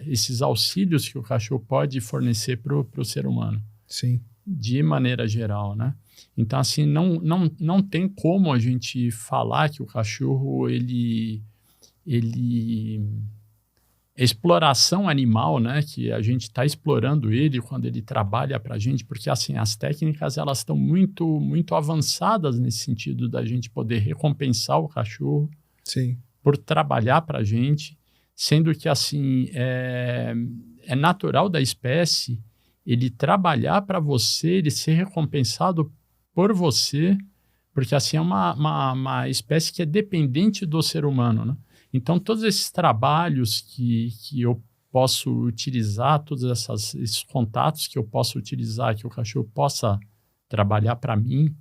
esses auxílios que o cachorro pode fornecer para o ser humano. Sim. De maneira geral, né? Então, assim, não tem como a gente falar que o cachorro, ele exploração animal, né? Que a gente está explorando ele quando ele trabalha para a gente, porque, assim, as técnicas, elas estão muito, muito avançadas nesse sentido da gente poder recompensar o cachorro. Sim. Por trabalhar para a gente, sendo que, assim, é natural da espécie ele trabalhar para você, ele ser recompensado por você, porque, assim, é uma espécie que é dependente do ser humano, né? Então, todos esses trabalhos que eu posso utilizar, todos esses contatos que eu posso utilizar, que o cachorro possa trabalhar para mim,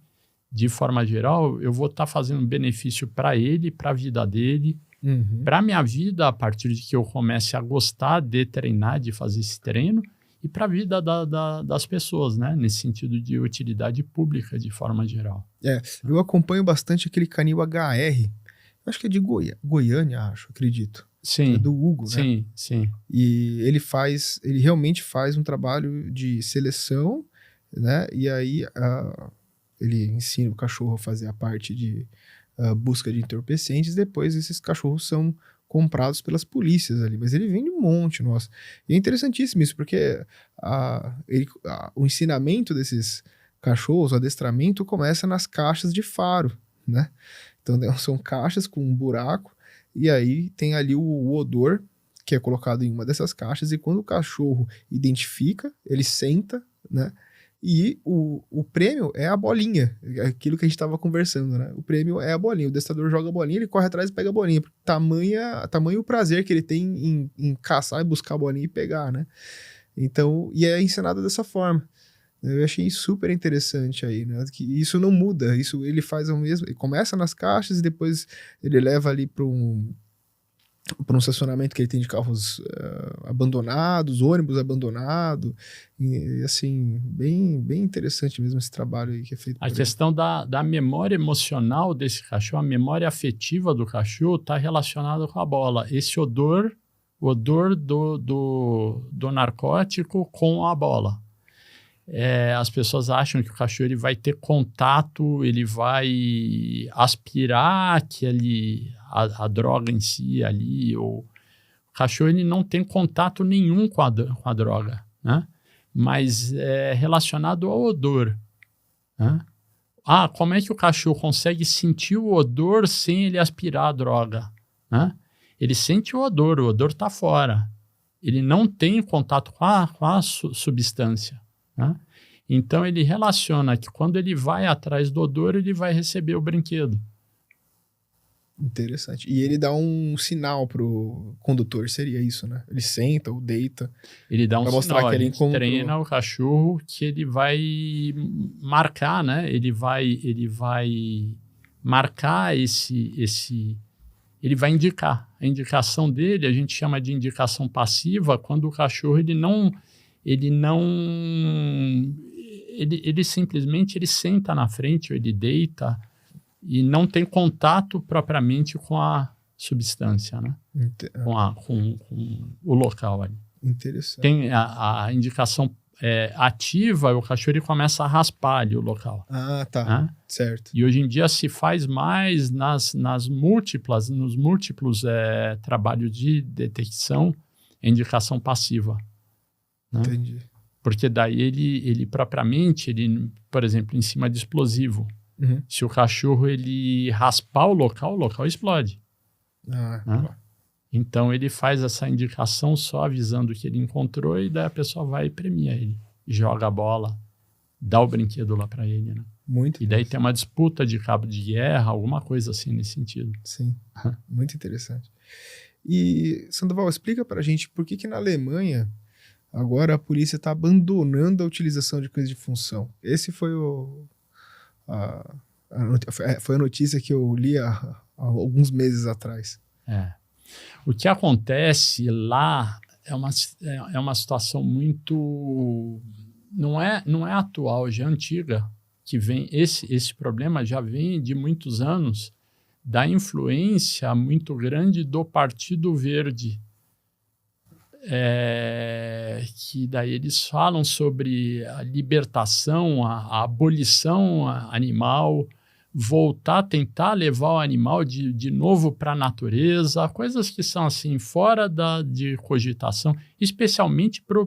de forma geral, eu vou estar fazendo um benefício para ele, para a vida dele, para a minha vida, a partir de que eu comece a gostar de treinar, de fazer esse treino, e para a vida das pessoas, né? Nesse sentido de utilidade pública, de forma geral. Eu acompanho bastante aquele canil HR, acho que é de Goiânia, acredito. Sim. É do Hugo, né? Sim. E ele realmente faz um trabalho de seleção, né? E aí ele ensina o cachorro a fazer a parte de busca de entorpecentes, depois esses cachorros são comprados pelas polícias ali, mas ele vende um monte, nossa. E é interessantíssimo isso, porque o ensinamento desses cachorros, o adestramento, começa nas caixas de faro, né? Então são caixas com um buraco, e aí tem ali o odor, que é colocado em uma dessas caixas, e quando o cachorro identifica, ele senta, né? E o prêmio é a bolinha, aquilo que a gente estava conversando, né? O prêmio é a bolinha, o adestrador joga a bolinha, ele corre atrás e pega a bolinha, tamanho o prazer que ele tem em caçar e buscar a bolinha e pegar, né? Então, e é ensinado dessa forma. Eu achei super interessante aí, né? Que isso não muda, isso ele faz o mesmo, ele começa nas caixas e depois ele leva ali para um estacionamento que ele tem de carros abandonados, ônibus abandonado, e assim, bem interessante mesmo esse trabalho aí que é feito por A questão da memória emocional desse cachorro, a memória afetiva do cachorro está relacionada com a bola. Esse odor, o odor do narcótico com a bola. As pessoas acham que o cachorro ele vai ter contato, ele vai aspirar a droga em si ali. O cachorro ele não tem contato nenhum com a droga, né? Mas é relacionado ao odor. Né? Como é que o cachorro consegue sentir o odor sem ele aspirar a droga? Né? Ele sente o odor está fora. Ele não tem contato com a substância. Né? Então ele relaciona que quando ele vai atrás do odor, ele vai receber o brinquedo. Interessante. E ele dá um sinal pro condutor, seria isso, né? Ele senta ou deita. Ele dá um sinal, mostrar que ele encontrou. Treina o cachorro que ele vai marcar, né? Ele vai marcar ele vai indicar. A indicação dele, a gente chama de indicação passiva, quando o cachorro ele simplesmente ele senta na frente ou ele deita e não tem contato propriamente com a substância, né? Com o local ali. Interessante. Tem a indicação ativa, o cachorro ele começa a raspar ali o local. Tá. Né? Certo. E hoje em dia se faz mais nos múltiplos trabalhos de detecção, indicação passiva. Né? Entendi. Porque daí ele propriamente, por exemplo, em cima de explosivo, se o cachorro ele raspar o local explode. Né? Então ele faz essa indicação só avisando que ele encontrou e daí a pessoa vai e premia ele. Joga a bola, dá o brinquedo lá para ele. Né? Muito. E daí tem uma disputa de cabo de guerra, alguma coisa assim nesse sentido. Sim, muito interessante. E, Sandoval, explica pra gente por que na Alemanha agora a polícia está abandonando a utilização de coisas de função. Esse foi foi a notícia que eu li há alguns meses atrás. O que acontece lá é uma situação muito... Não é atual, já é antiga, que vem esse problema já vem de muitos anos da influência muito grande do Partido Verde. Que daí eles falam sobre a libertação, a abolição animal, tentar levar o animal de novo para a natureza, coisas que são assim fora de cogitação, especialmente para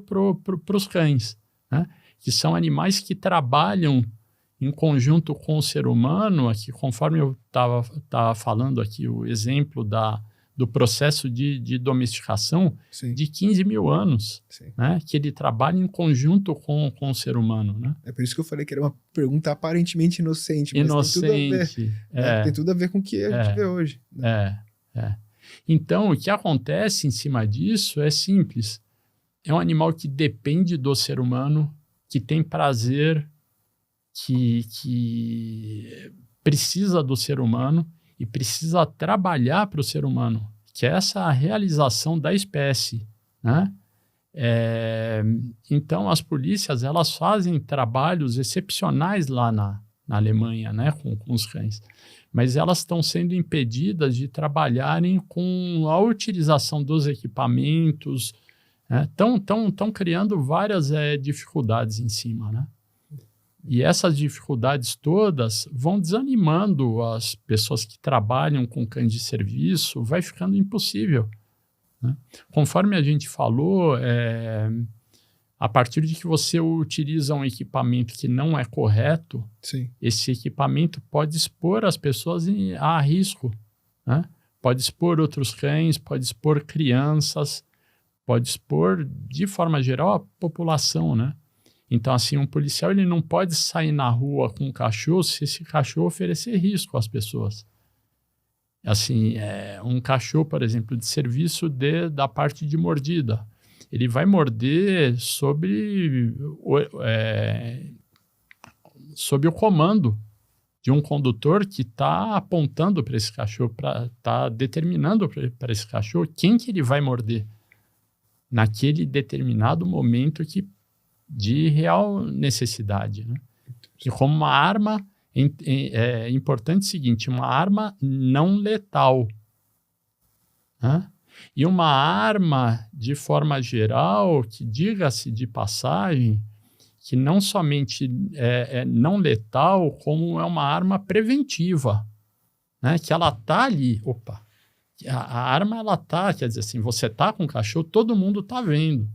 os cães, né? Que são animais que trabalham em conjunto com o ser humano, aqui, conforme eu estava falando aqui, o exemplo do processo de domesticação. Sim. De 15 mil anos, né, que ele trabalha em conjunto com o ser humano. Né? É por isso que eu falei que era uma pergunta aparentemente inocente, mas tem tudo a ver com o que a gente vê hoje. Né? Então, o que acontece em cima disso é simples. É um animal que depende do ser humano, que tem prazer, que precisa do ser humano, e precisa trabalhar para o ser humano, que é essa realização da espécie. Né? Então, as polícias elas fazem trabalhos excepcionais lá na Alemanha, né, com os cães, mas elas estão sendo impedidas de trabalharem com a utilização dos equipamentos, estão criando várias dificuldades em cima, né? E essas dificuldades todas vão desanimando as pessoas que trabalham com cães de serviço, vai ficando impossível. Né? Conforme a gente falou, a partir de que você utiliza um equipamento que não é correto, sim, esse equipamento pode expor as pessoas a risco. Né? Pode expor outros cães, pode expor crianças, pode expor, de forma geral, a população, né? Então, assim, um policial ele não pode sair na rua com um cachorro se esse cachorro oferecer risco às pessoas. Assim, um cachorro, por exemplo, de serviço da parte de mordida. ele vai morder sob o comando de um condutor que está apontando para esse cachorro, está determinando para esse cachorro quem que ele vai morder naquele determinado momento de real necessidade, né? E como uma arma, é importante o seguinte, uma arma não letal, né? E uma arma, de forma geral, que diga-se de passagem, que não somente é não letal, como é uma arma preventiva, né? Que ela está ali, a arma ela está, quer dizer assim, você está com o cachorro, todo mundo está vendo.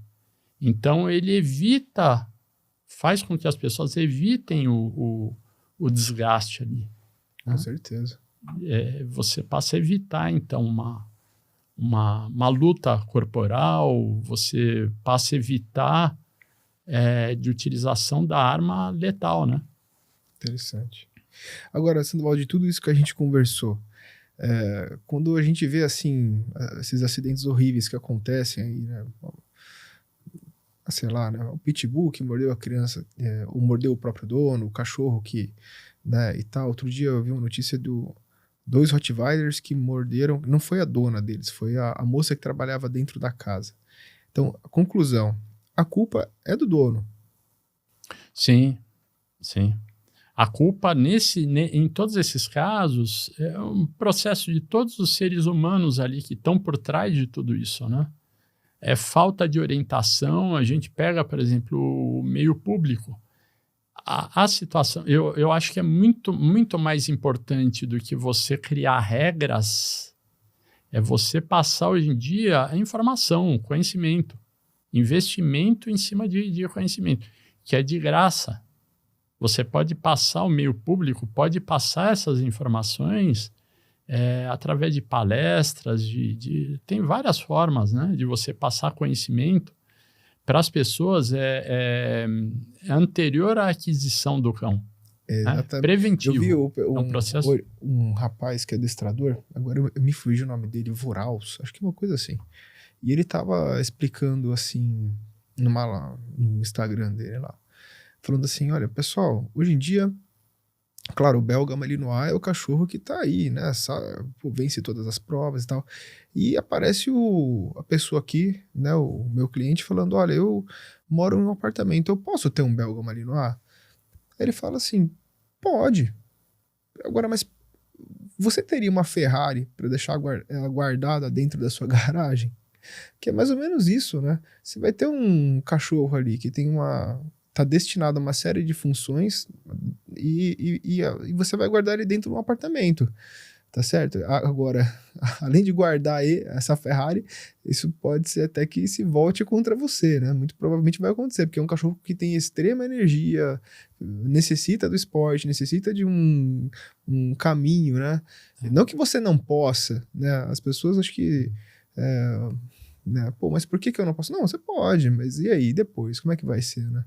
Então ele faz com que as pessoas evitem o desgaste ali, né? Com certeza. Você passa a evitar, então, uma luta corporal, você passa a evitar de utilização da arma letal, né? Interessante. Agora, Sandoval, de tudo isso que a gente conversou, quando a gente vê, assim, esses acidentes horríveis que acontecem aí, né? Sei lá, né? O pitbull que mordeu a criança, ou mordeu o próprio dono, o cachorro que, né, e tal. Outro dia eu vi uma notícia dois Rottweilers que morderam, não foi a dona deles, foi a moça que trabalhava dentro da casa. Então, a conclusão, a culpa é do dono. Sim, sim. A culpa em todos esses casos é um processo de todos os seres humanos ali que estão por trás de tudo isso, né? É falta de orientação. A gente pega, por exemplo, o meio público. A situação, eu acho que é muito, muito mais importante do que você criar regras, é você passar hoje em dia a informação, o conhecimento, investimento em cima de conhecimento, que é de graça. Você pode passar, o meio público pode passar essas informações através de palestras, tem várias formas, né, de você passar conhecimento para as pessoas, anterior à aquisição do cão. Exatamente. Preventivo. Eu vi um processo... um rapaz que é adestrador, agora eu me fugi o nome dele, Voraus, acho que é uma coisa assim. E ele estava explicando assim, no Instagram dele lá, falando assim, olha, pessoal, hoje em dia, claro, o belga malinois é o cachorro que tá aí, né? Vence todas as provas e tal. E aparece a pessoa aqui, né? O meu cliente falando, olha, eu moro em um apartamento, eu posso ter um belga malinois? Aí ele fala assim, pode. Agora, mas você teria uma Ferrari para deixar ela guardada dentro da sua garagem? Que é mais ou menos isso, né? Você vai ter um cachorro ali que tem tá destinado a uma série de funções e você vai guardar ele dentro de um apartamento, tá certo? Agora, além de guardar essa Ferrari, isso pode ser até que se volte contra você, né? Muito provavelmente vai acontecer, porque é um cachorro que tem extrema energia, necessita do esporte, necessita de um caminho, né? Não que você não possa, né? As pessoas acho que... né? Pô, mas por que eu não posso? Não, você pode, mas e aí, depois? Como é que vai ser, né?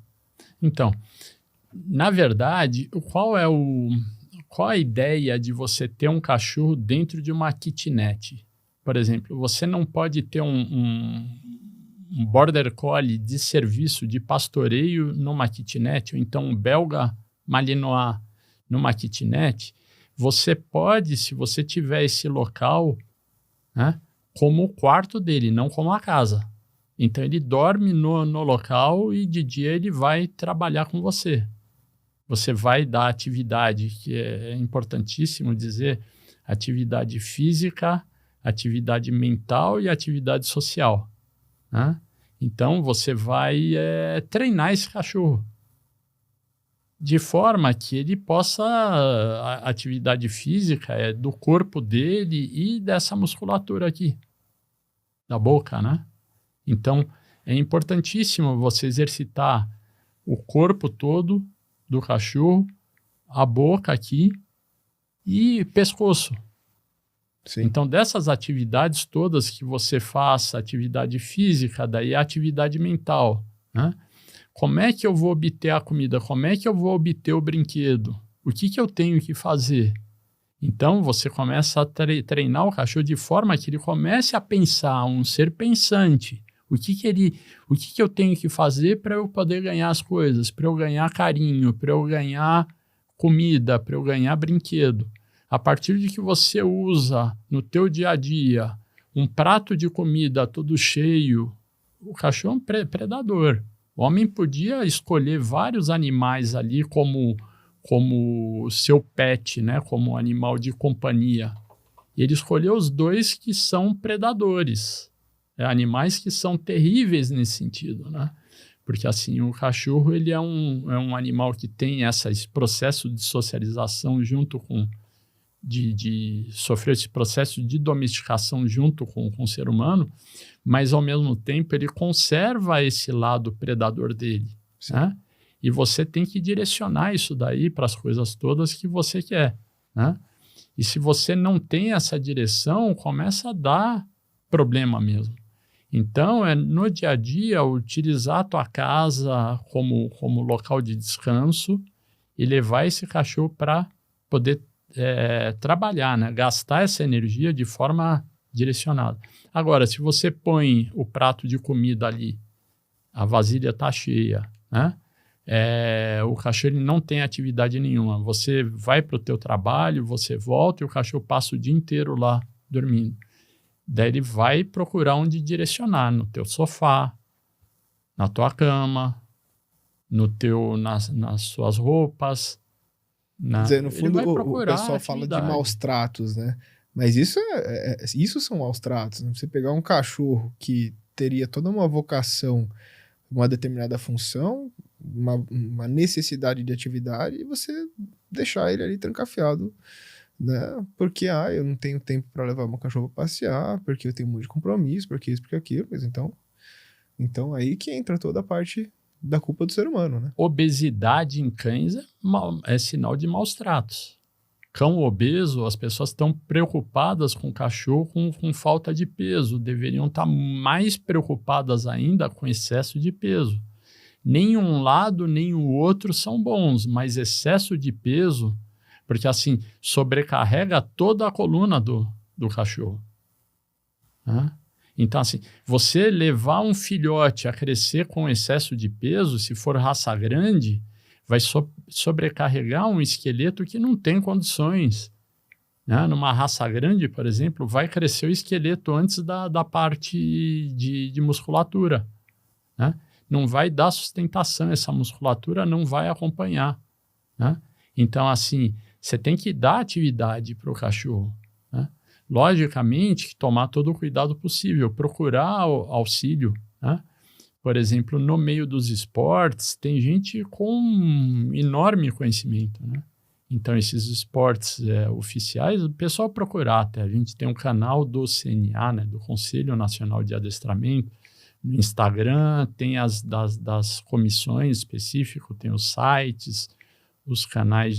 Então, na verdade, qual a ideia de você ter um cachorro dentro de uma kitnet? Por exemplo, você não pode ter um border collie de serviço de pastoreio numa kitnet, ou então um belga malinois numa kitnet. Você pode, se você tiver esse local, né, como o quarto dele, não como a casa. Então ele dorme no local e de dia ele vai trabalhar com você. Você vai dar atividade, que é importantíssimo dizer, atividade física, atividade mental e atividade social, né? Então você vai treinar esse cachorro de forma que ele possa, a atividade física do corpo dele e dessa musculatura aqui, da boca, né? Então, é importantíssimo você exercitar o corpo todo do cachorro, a boca aqui e pescoço. Sim. Então, dessas atividades todas que você faça, atividade física, daí a atividade mental, né? Como é que eu vou obter a comida? Como é que eu vou obter o brinquedo? O que eu tenho que fazer? Então, você começa a treinar o cachorro de forma que ele comece a pensar, um ser pensante. O que eu tenho que fazer para eu poder ganhar as coisas, para eu ganhar carinho, para eu ganhar comida, para eu ganhar brinquedo. A partir de que você usa no teu dia a dia um prato de comida todo cheio, o cachorro é um predador. O homem podia escolher vários animais ali como seu pet, né? Como animal de companhia. E ele escolheu os dois que são predadores. Animais que são terríveis nesse sentido, né? Porque assim, o cachorro ele é um animal que tem esse processo de socialização junto com de sofrer esse processo de domesticação junto com o ser humano, mas ao mesmo tempo ele conserva esse lado predador dele, né? E você tem que direcionar isso daí para as coisas todas que você quer, né? E se você não tem essa direção, começa a dar problema mesmo. Então, no dia a dia, utilizar a tua casa como local de descanso e levar esse cachorro para poder trabalhar, né? Gastar essa energia de forma direcionada. Agora, se você põe o prato de comida ali, a vasilha está cheia, né? O cachorro ele não tem atividade nenhuma. Você vai para o teu trabalho, você volta e o cachorro passa o dia inteiro lá dormindo. Daí ele vai procurar onde direcionar, no teu sofá, na tua cama, nas suas roupas. Quer dizer, no fundo, o pessoal fala de maus tratos, né? Mas isso são maus tratos. Né? Você pegar um cachorro que teria toda uma vocação, uma determinada função, uma necessidade de atividade, e você deixar ele ali trancafiado, né? Porque eu não tenho tempo para levar meu cachorro para passear, porque eu tenho muito compromisso, porque isso, porque aquilo. Mas então aí que entra toda a parte da culpa do ser humano, né? Obesidade em cães é sinal de maus tratos. Cão obeso, as pessoas estão preocupadas com o cachorro com falta de peso. Deveriam estar mais preocupadas ainda com excesso de peso. Nem um lado, nem o outro são bons, mas excesso de peso, porque assim, sobrecarrega toda a coluna do cachorro. Né? Então, assim, você levar um filhote a crescer com excesso de peso, se for raça grande, vai sobrecarregar um esqueleto que não tem condições. Né? Numa raça grande, por exemplo, vai crescer o esqueleto antes da parte de musculatura. Né? Não vai dar sustentação, essa musculatura não vai acompanhar. Né? Então, assim, você tem que dar atividade para o cachorro. Né? Logicamente, tomar todo o cuidado possível, procurar auxílio. Né? Por exemplo, no meio dos esportes, tem gente com enorme conhecimento. Né? Então, esses esportes oficiais, o pessoal procurar até. A gente tem um canal do CNA, né, do Conselho Nacional de Adestramento, no Instagram, tem das comissões específicas, tem os sites, os canais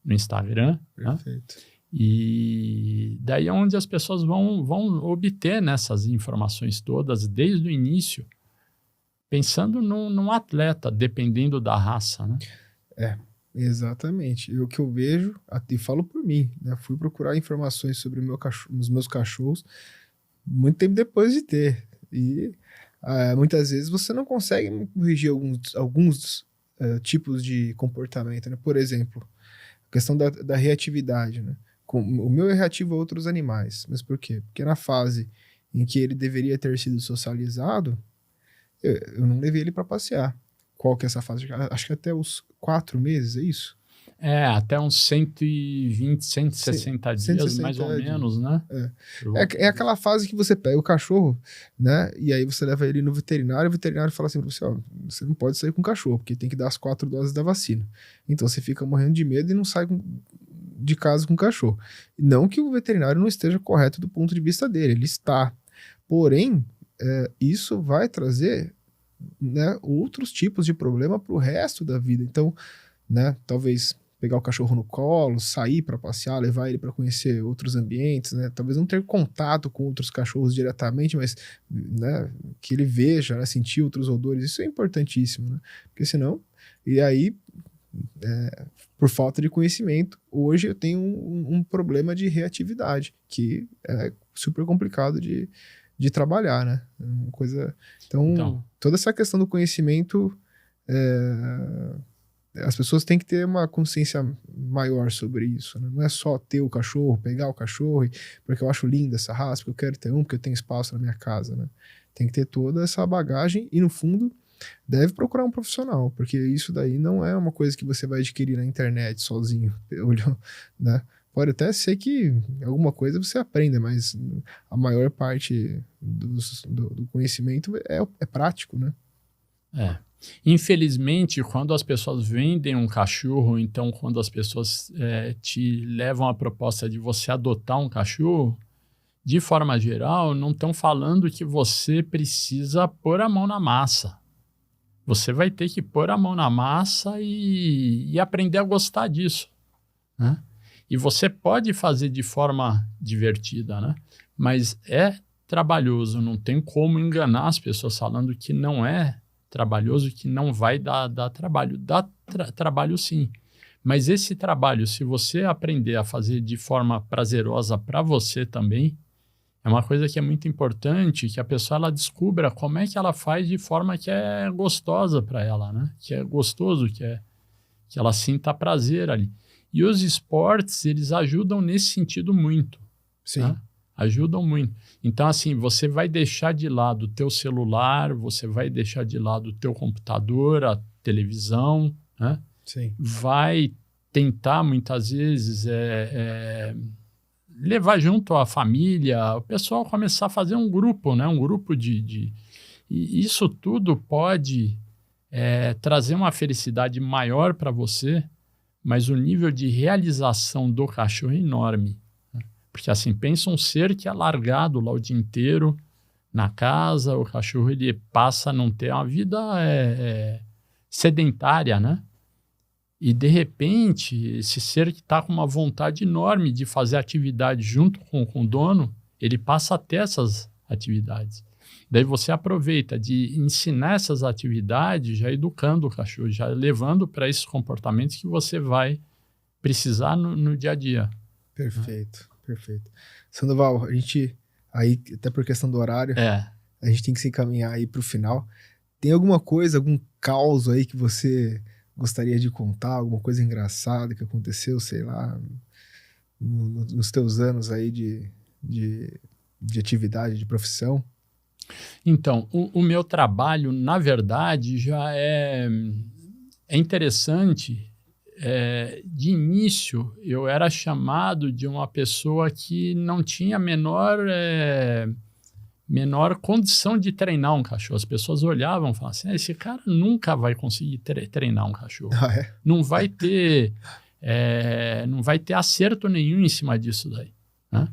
no Instagram. Perfeito. Né? E daí é onde as pessoas vão obter nessas informações todas desde o início, pensando num atleta, dependendo da raça, né? Exatamente. E o que eu vejo, e falo por mim, né? Fui procurar informações sobre os meus cachorros muito tempo depois de ter. E muitas vezes você não consegue corrigir alguns tipos de comportamento, né? Por exemplo, a questão da reatividade, né? O meu é reativo a outros animais. Mas por quê? Porque na fase em que ele deveria ter sido socializado, eu não levei ele para passear. Qual que é essa fase? Acho que até os 4 meses, é isso? Até uns 120, 160 dias, mais ou menos, né? É aquela fase que você pega o cachorro, né? E aí você leva ele no veterinário, o veterinário fala assim pra você, você não pode sair com o cachorro, porque tem que dar as 4 doses da vacina. Então você fica morrendo de medo e não sai de casa com o cachorro. Não que o veterinário não esteja correto do ponto de vista dele, ele está. Porém, isso vai trazer, né, outros tipos de problema para o resto da vida. Então, né, talvez pegar o cachorro no colo, sair para passear, levar ele para conhecer outros ambientes, né, talvez não ter contato com outros cachorros diretamente, mas, né, que ele veja, né, sentir outros odores, isso é importantíssimo, né, porque senão, e aí, por falta de conhecimento, hoje eu tenho um problema de reatividade, que é super complicado de de trabalhar, né? É uma coisa... Então, toda essa questão do conhecimento, as pessoas têm que ter uma consciência maior sobre isso, né? Não é só ter o cachorro, pegar o cachorro, porque eu acho linda essa raça, porque eu quero ter um, porque eu tenho espaço na minha casa, né? Tem que ter toda essa bagagem e, no fundo, deve procurar um profissional, porque isso daí não é uma coisa que você vai adquirir na internet sozinho, né? Pode até ser que alguma coisa você aprenda, mas a maior parte do conhecimento é prático, né? Infelizmente, quando as pessoas vendem um cachorro, então quando as pessoas te levam a proposta de você adotar um cachorro, de forma geral, não estão falando que você precisa pôr a mão na massa. Você vai ter que pôr a mão na massa e aprender a gostar disso, né? E você pode fazer de forma divertida, né? Mas é trabalhoso, não tem como enganar as pessoas falando que não é trabalhoso, que não vai dar trabalho. Dá trabalho sim, mas esse trabalho, se você aprender a fazer de forma prazerosa para você também, é uma coisa que é muito importante, que a pessoa ela descubra como é que ela faz de forma que é gostosa para ela, né? Que é gostoso, que ela sinta prazer ali. E os esportes, eles ajudam nesse sentido muito. Sim. Né? Ajudam muito. Então, assim, você vai deixar de lado o teu celular, você vai deixar de lado o teu computador, a televisão, né? Sim. Vai tentar, muitas vezes, levar junto a família, o pessoal começar a fazer um grupo, né? Um grupo E isso tudo pode trazer uma felicidade maior para você, mas o nível de realização do cachorro é enorme. Né? Porque assim, pensa um ser que é largado lá o dia inteiro na casa, o cachorro ele passa a não ter uma vida sedentária, né? E de repente, esse ser que está com uma vontade enorme de fazer atividade junto com o dono, ele passa a ter essas atividades. Daí você aproveita de ensinar essas atividades, já educando o cachorro, já levando para esses comportamentos que você vai precisar no dia a dia. Perfeito, perfeito. Sandoval, a gente, aí, até por questão do horário, a gente tem que se encaminhar aí para o final. Tem alguma coisa, algum caos aí que você gostaria de contar? Alguma coisa engraçada que aconteceu, sei lá, nos teus anos aí de atividade, de profissão? Então, o meu trabalho, na verdade, já é interessante. De início, eu era chamado de uma pessoa que não tinha menor condição de treinar um cachorro. As pessoas olhavam e falavam assim, esse cara nunca vai conseguir treinar um cachorro. Ah, é? Não vai ter acerto nenhum em cima disso daí, né?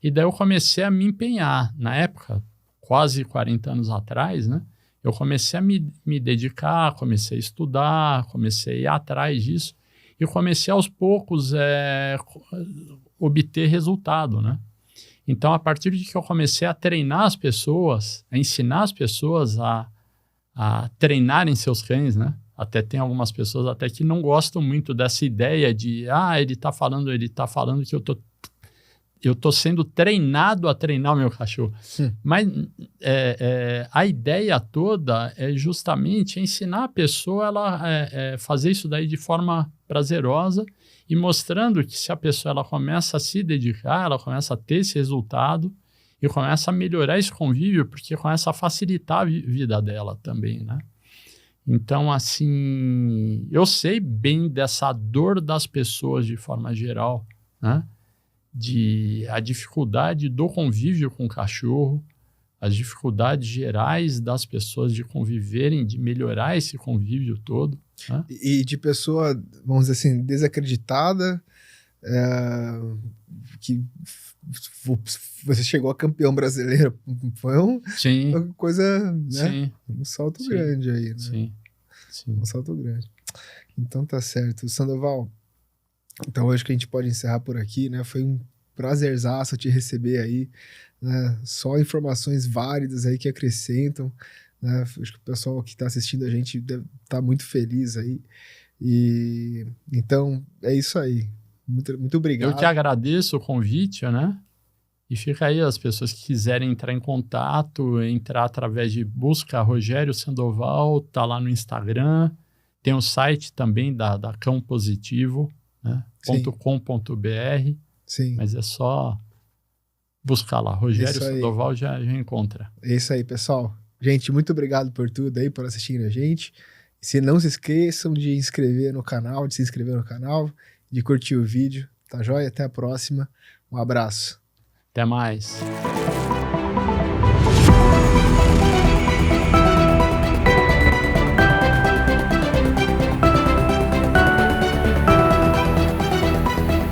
E daí eu comecei a me empenhar. Na época, quase 40 anos atrás, né? Eu comecei a me dedicar, comecei a estudar, comecei a ir atrás disso e comecei aos poucos obter resultado, né? Então, a partir de que eu comecei a treinar as pessoas, a ensinar as pessoas a treinarem seus cães, né? Até tem algumas pessoas até que não gostam muito dessa ideia de ele está falando que eu tô sendo treinado a treinar o meu cachorro. Mas a ideia toda é justamente ensinar a pessoa ela fazer isso daí de forma prazerosa e mostrando que se a pessoa ela começa a se dedicar, ela começa a ter esse resultado e começa a melhorar esse convívio, porque começa a facilitar a vida dela também, né? Então, assim, eu sei bem dessa dor das pessoas de forma geral, né? A dificuldade do convívio com o cachorro, as dificuldades gerais das pessoas de conviverem, de melhorar esse convívio todo. Né? E de pessoa, vamos dizer assim, desacreditada, que você chegou a campeão brasileiro, foi uma coisa, né? Sim. Um salto grande aí, né? Sim. Um salto grande. Então tá certo. Sandoval, então hoje que a gente pode encerrar por aqui, né? Foi um prazerzaço te receber aí, né? Só informações válidas aí que acrescentam, né? Acho que o pessoal que está assistindo a gente deve estar muito feliz aí. E então é isso aí. Muito, muito obrigado. Eu que agradeço o convite, né? E fica aí, as pessoas que quiserem entrar em contato, entrar através de busca Rogério Sandoval, tá lá no Instagram, tem o site também da Cão Positivo, né? Sim. .com.br, Sim. mas é só buscar lá, Rogério Sandoval já encontra. É isso aí, pessoal. Gente, muito obrigado por tudo aí, por assistirem a gente. Se não se esqueçam de se inscrever no canal, de curtir o vídeo, tá joia? Até a próxima. Um abraço. Até mais.